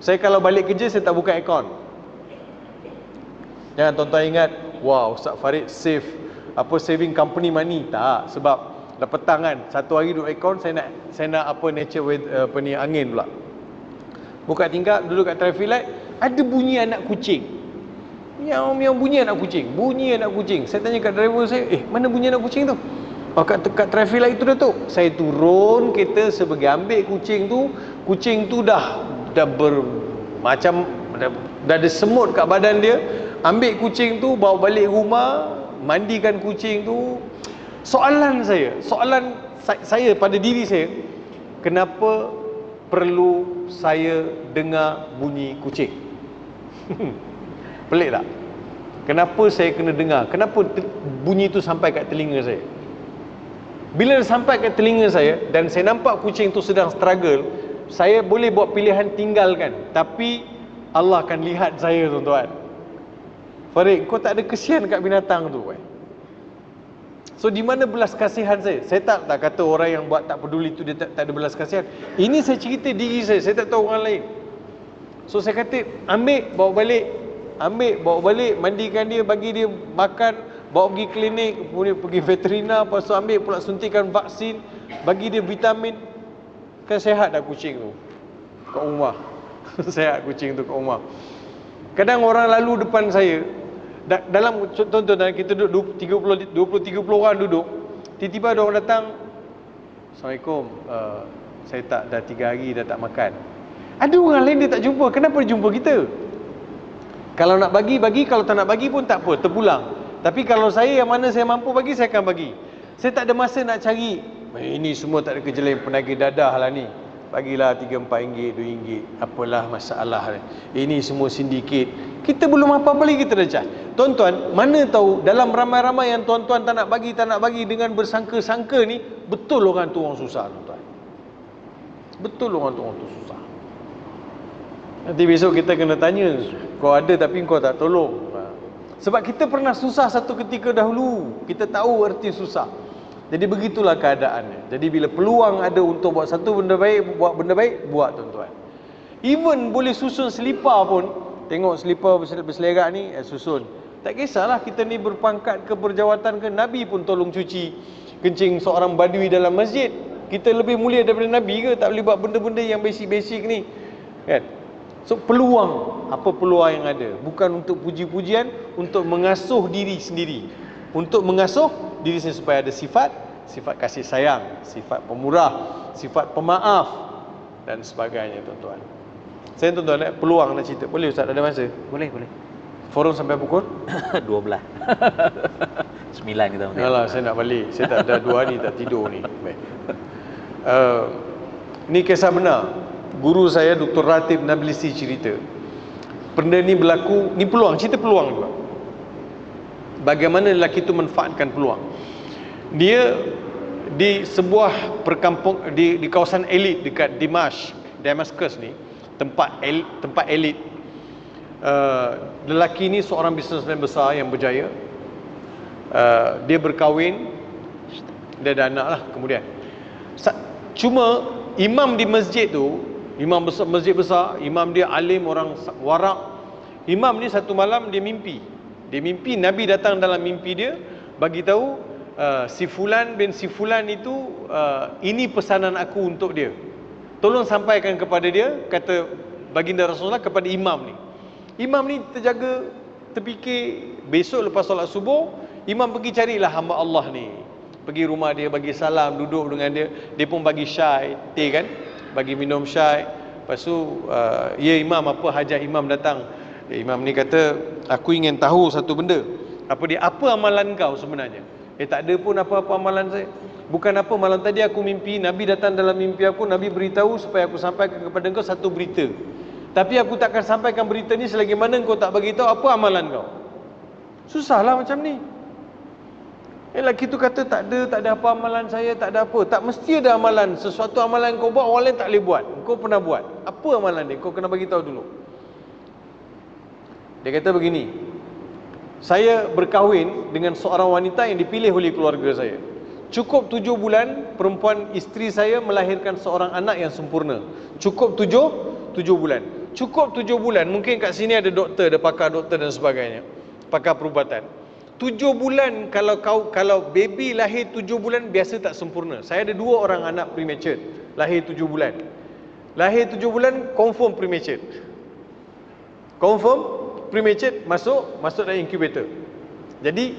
Saya kalau balik kerja, saya tak buka aircon. Jangan tuan-tuan ingat, wow, Ustaz Farid saving company money. Tak, sebab dah petang kan, satu hari duduk aircon, saya nak nature with angin pula. Buka tingkap, duduk kat traffic light, ada bunyi anak kucing. Miau bunyi anak kucing. Saya tanya kat driver saya, mana bunyi anak kucing tu? Kat traffic light tu Datuk. Saya turun kereta sebagai ambil kucing tu dah ada semut kat badan dia. Ambil kucing tu, bawa balik rumah, mandikan kucing tu. Soalan saya pada diri saya, kenapa perlu saya dengar bunyi kucing? Pelik tak? Kenapa saya kena dengar? Kenapa bunyi tu sampai kat telinga saya? Bila sampai ke telinga saya dan saya nampak kucing tu sedang struggle, saya boleh buat pilihan tinggalkan, tapi Allah akan lihat saya, tuan-tuan. Farid, kau tak ada kesian kat binatang tu kan? So di mana belas kasihan saya? Saya tak kata orang yang buat tak peduli tu dia tak ada belas kasihan. Ini saya cerita diri saya tak tahu orang lain. So saya kata, ambil bawa balik, mandikan dia, bagi dia makan, bawa pergi klinik, kemudian pergi veterina, lepas tu ambil pula suntikan vaksin, bagi dia vitamin. Kan sehat dah kucing tu kat rumah. Sehat kucing tu kat rumah. Kadang orang lalu depan saya, dalam tonton kita duduk 20-30 orang duduk, tiba-tiba ada orang datang, Assalamualaikum, saya dah 3 hari dah tak makan. Ada orang lain dia tak jumpa, kenapa dia jumpa kita? Kalau nak bagi, kalau tak nak bagi pun tak apa, terpulang. Tapi kalau saya yang mana saya mampu bagi, saya akan bagi. Saya tak ada masa nak cari, ini semua tak ada kerja lain, penagih dadah lah ni, bagilah 3-4 ringgit, 2 ringgit, apalah masalah ni. Ini semua sindiket. Kita belum apa-apa lagi kita dah charge. Tuan-tuan, mana tahu dalam ramai-ramai yang tuan-tuan tak nak bagi dengan bersangka-sangka ni, betul orang tu orang susah, tuan-tuan. Betul orang tu susah. Nanti besok kita kena tanya, kau ada tapi kau tak tolong. Sebab kita pernah susah satu ketika dahulu, kita tahu erti susah. Jadi begitulah keadaannya. Jadi bila peluang ada untuk buat satu benda baik, buat tuan-tuan. Even boleh susun selipar pun, tengok selipar berselerak ni, susun. Tak kisahlah kita ni berpangkat ke berjawatan ke, Nabi pun tolong cuci kencing seorang badui dalam masjid. Kita lebih mulia daripada Nabi ke? Tak boleh buat benda-benda yang basic-basic ni, kan? So peluang, apa peluang yang ada? Bukan untuk puji-pujian, untuk mengasuh diri sendiri. Untuk mengasuh diri sendiri supaya ada sifat kasih sayang, sifat pemurah, sifat pemaaf dan sebagainya, tuan-tuan. Saya tuan-tuan peluang nak cerita. Boleh Ustaz, ada masa? Boleh. Forum sampai pukul 12. 9 kita. Yalah, saya nak balik. Saya tak ada 2 hari tak tidur ni. Baik. Ni kisah benar. Guru saya Dr. Ratib Nablisi cerita. Benda ni berlaku, ni peluang, cerita peluang juga. Bagaimana lelaki itu manfaatkan peluang. Dia di sebuah perkampung di kawasan elit dekat Damascus ni, tempat elit. Lelaki ni seorang bisnesmen besar yang berjaya. Dia berkahwin, dia ada anak lah kemudian. Cuma imam di masjid tu, imam besar, masjid besar, imam dia alim, orang warak. Imam ni satu malam dia mimpi Nabi datang dalam mimpi dia, bagi tahu si fulan bin si fulan itu ini pesanan aku untuk dia. Tolong sampaikan kepada dia, kata baginda Rasulullah kepada imam ni. Imam ni terfikir besok lepas solat subuh, imam pergi carilah hamba Allah ni. Pergi rumah dia, bagi salam, duduk dengan dia. Dia pun bagi syai, teh kan, bagi minum syai. Lepas tu ya imam, apa hajat imam datang. Imam ni kata, aku ingin tahu satu benda. Apa amalan kau sebenarnya? Tak ada pun apa-apa amalan saya. Bukan apa, malam tadi aku mimpi, Nabi datang dalam mimpi aku, Nabi beritahu supaya aku sampaikan kepada engkau satu berita. Tapi aku takkan sampaikan berita ni selagi mana engkau tak bagi tahu apa amalan kau. Susahlah macam ni. Lelaki tu kata tak ada apa amalan saya, tak ada apa. Tak mesti ada amalan. Sesuatu amalan yang kau buat, orang lain tak boleh buat. Kau pernah buat. Apa amalan dia? Kau kena bagi tahu dulu. Dia kata begini, saya berkahwin dengan seorang wanita yang dipilih oleh keluarga saya. Cukup 7 bulan perempuan isteri saya melahirkan seorang anak yang sempurna. Cukup 7 bulan. Cukup 7 bulan. Mungkin kat sini ada doktor, ada pakar doktor dan sebagainya, pakar perubatan. 7 bulan, kalau baby lahir 7 bulan biasa tak sempurna. Saya ada 2 orang anak premature, lahir 7 bulan. Lahir 7 bulan confirm premature. Confirm premature, masuk dalam incubator. Jadi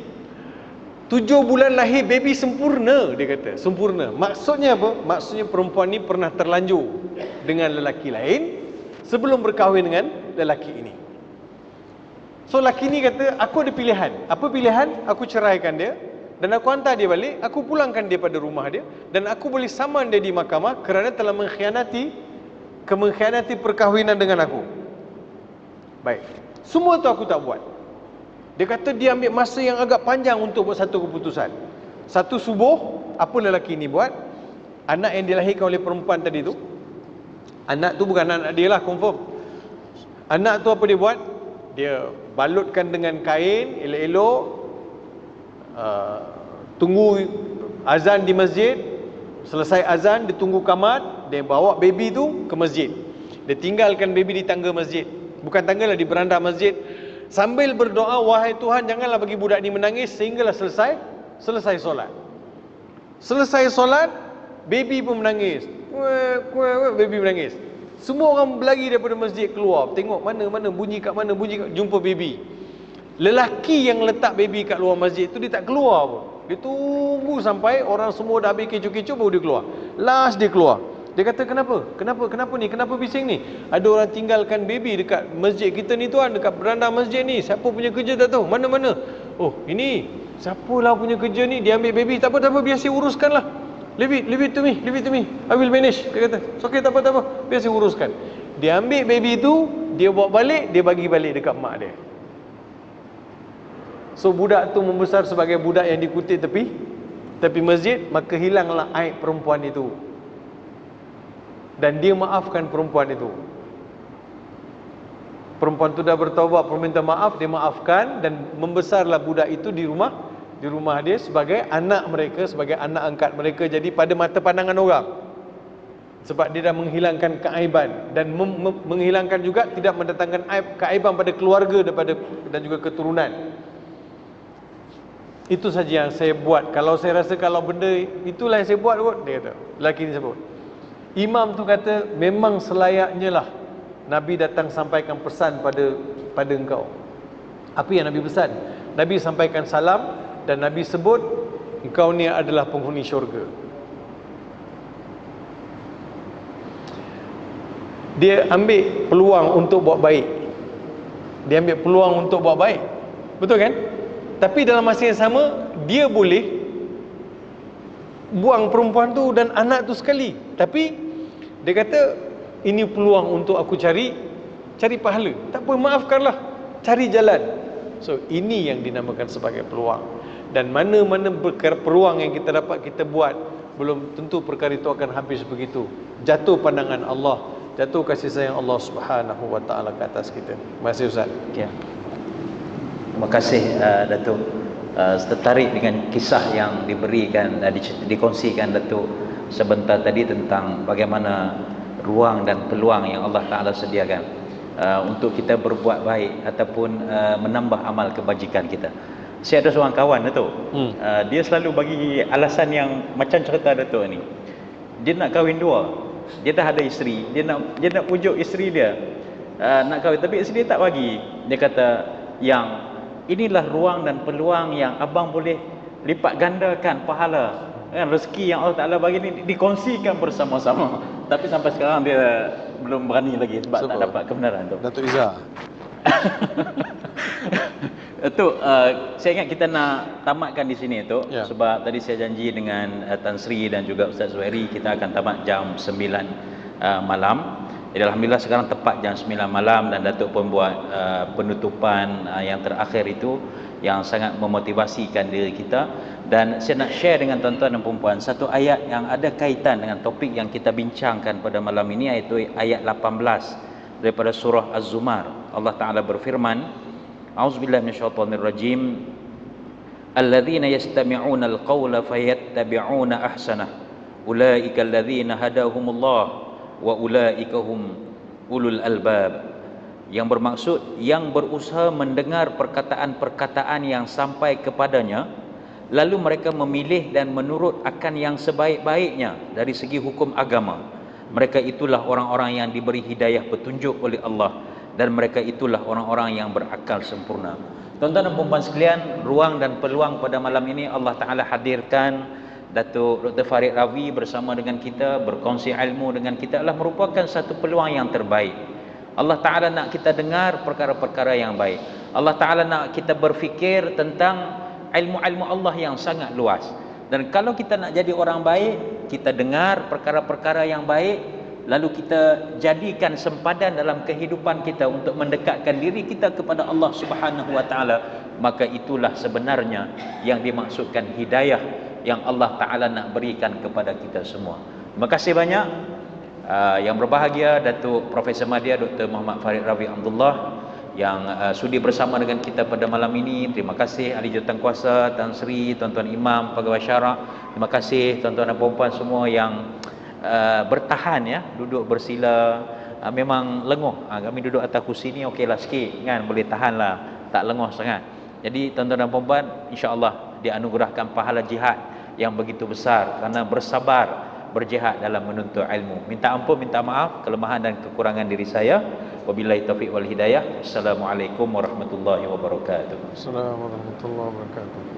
7 bulan lahir baby sempurna, dia kata. Sempurna. Maksudnya apa? Maksudnya perempuan ni pernah terlanjur dengan lelaki lain sebelum berkahwin dengan lelaki ini. So lelaki ni kata, aku ada pilihan. Apa pilihan? Aku ceraikan dia dan aku hantar dia balik, aku pulangkan dia pada rumah dia, dan aku boleh saman dia di mahkamah kerana telah mengkhianati perkahwinan dengan aku. Baik. Semua tu aku tak buat. Dia kata dia ambil masa yang agak panjang untuk buat satu keputusan. Satu subuh, apa lelaki ni buat? Anak yang dilahirkan oleh perempuan tadi tu, anak tu bukan anak dia lah, confirm. Anak tu apa dia buat? Dia balutkan dengan kain elok-elok, tunggu azan di masjid. Selesai azan, dia tunggu kamat, dia bawa baby tu ke masjid. Dia tinggalkan baby di tangga masjid. Bukan tangga lah, di beranda masjid. Sambil berdoa, wahai Tuhan, janganlah bagi budak ni menangis sehinggalah selesai solat. Selesai solat, baby pun menangis. Baby menangis. Semua orang berlari daripada masjid keluar, tengok mana bunyi kat mana, jumpa baby. Lelaki yang letak baby kat luar masjid tu, dia tak keluar pun. Dia tunggu sampai orang semua dah habis kecoh-kecoh baru dia keluar. Last dia keluar. Dia kata, kenapa ni? Kenapa bising ni? Ada orang tinggalkan baby dekat masjid kita ni tuan, dekat beranda masjid ni. Siapa punya kerja tak tahu. Mana? Oh, ini siapalah punya kerja ni? Dia ambil baby. Tak apa, biar saya uruskanlah. Leave it to me. I will manage. Dia kata, okay, tak apa. Biar saya uruskan. Dia ambil baby tu, dia bawa balik, dia bagi balik dekat mak dia. So budak tu membesar sebagai budak yang dikutip tepi masjid, maka hilanglah aib perempuan itu. Dan dia maafkan perempuan itu. Perempuan itu dah bertaubat, meminta maaf, dia maafkan, dan membesarlah budak itu di rumah dia sebagai anak mereka, sebagai anak angkat mereka. Jadi pada mata pandangan orang, sebab dia dah menghilangkan keaiban dan menghilangkan juga tidak mendatangkan keaiban pada keluarga dan juga keturunan. Itu saja yang saya buat. Kalau saya rasa kalau benda itulah yang saya buat kot, dia kata, lelaki ni sebut. Imam tu kata, memang selayaknya lah Nabi datang sampaikan pesan pada engkau. Apa yang Nabi pesan? Nabi sampaikan salam, dan Nabi sebut engkau ni adalah penghuni syurga. Dia ambil peluang untuk buat baik. Betul kan? Tapi dalam masa yang sama, dia boleh buang perempuan tu dan anak tu sekali. Tapi dia kata, ini peluang untuk aku cari pahala. Tak apa, maafkanlah, cari jalan. So ini yang dinamakan sebagai peluang. Dan mana-mana peluang yang kita dapat kita buat, belum tentu perkara itu akan habis begitu. Jatuh pandangan Allah, jatuh kasih sayang Allah Subhanahu wa taala ke atas kita. Terima kasih Ustaz. Ya. Terima kasih Datuk. Tertarik dengan kisah yang diberikan, dikongsikan Datuk sebentar tadi tentang bagaimana ruang dan peluang yang Allah Ta'ala sediakan untuk kita berbuat baik ataupun menambah amal kebajikan kita. Saya ada seorang kawan Datuk. Dia selalu bagi alasan yang macam cerita Datuk ni. Dia nak kahwin dua. Dia dah ada isteri, dia nak pujuk isteri dia. Nak kahwin tapi isteri dia tak bagi. Dia kata, yang inilah ruang dan peluang yang abang boleh lipat gandakan pahala. Kan rezeki yang Allah Taala bagi ni dikongsikan bersama-sama. Tapi sampai sekarang dia belum berani lagi sebab tak dapat kebenaran tu. Datuk Izzah. Datuk, saya ingat kita nak tamatkan di sini tu, sebab tadi saya janji dengan Tan Sri dan juga Ustaz Zuhairi kita akan tamat jam 9 malam. Jadi alhamdulillah sekarang tepat jam 9 malam dan Datuk pun buat penutupan yang terakhir itu yang sangat memotivasikan diri kita. Dan saya nak share dengan tuan-tuan dan puan-puan satu ayat yang ada kaitan dengan topik yang kita bincangkan pada malam ini, iaitu ayat 18 daripada surah Az-Zumar. Allah Taala berfirman, A'udzubillahi minasyaitonirrajim. Alladzina yastami'una al-qawla fayattabi'una ahsanah. Ulaika alladzina hadahumullah wa ulaika hum ulul albab. Yang bermaksud yang berusaha mendengar perkataan-perkataan yang sampai kepadanya, lalu mereka memilih dan menurut akan yang sebaik-baiknya dari segi hukum agama. Mereka itulah orang-orang yang diberi hidayah petunjuk oleh Allah, dan mereka itulah orang-orang yang berakal sempurna. Tuan-tuan dan puan-puan sekalian, ruang dan peluang pada malam ini Allah Ta'ala hadirkan Datuk Dr. Farid Ravi bersama dengan kita, berkongsi ilmu dengan kita, adalah merupakan satu peluang yang terbaik. Allah Ta'ala nak kita dengar perkara-perkara yang baik. Allah Ta'ala nak kita berfikir tentang ilmu-ilmu Allah yang sangat luas. Dan kalau kita nak jadi orang baik, kita dengar perkara-perkara yang baik, lalu kita jadikan sempadan dalam kehidupan kita untuk mendekatkan diri kita kepada Allah Subhanahu wa taala, maka itulah sebenarnya yang dimaksudkan hidayah yang Allah Taala nak berikan kepada kita semua. Terima kasih banyak. Yang berbahagia Datuk Profesor Madya Dr. Muhammad Farid Ravi Abdullah yang sudi bersama dengan kita pada malam ini. Terima kasih Ahli Jurutankuasa, Tan Sri, tuan-tuan imam, pegawai syarah. Terima kasih tuan-tuan dan puan-puan semua yang bertahan ya, duduk bersila. Memang lenguh, kami duduk atas kursi ni okeylah sikit kan, boleh tahan lah, tak lenguh sangat. Jadi tuan-tuan dan puan-puan, insya-Allah dianugerahkan pahala jihad yang begitu besar kerana bersabar berjihad dalam menuntut ilmu. Minta ampun, minta maaf kelemahan dan kekurangan diri saya. Wabillahi taufiq wal hidayah. Assalamualaikum warahmatullahi wabarakatuh. Assalamualaikum warahmatullahi wabarakatuh.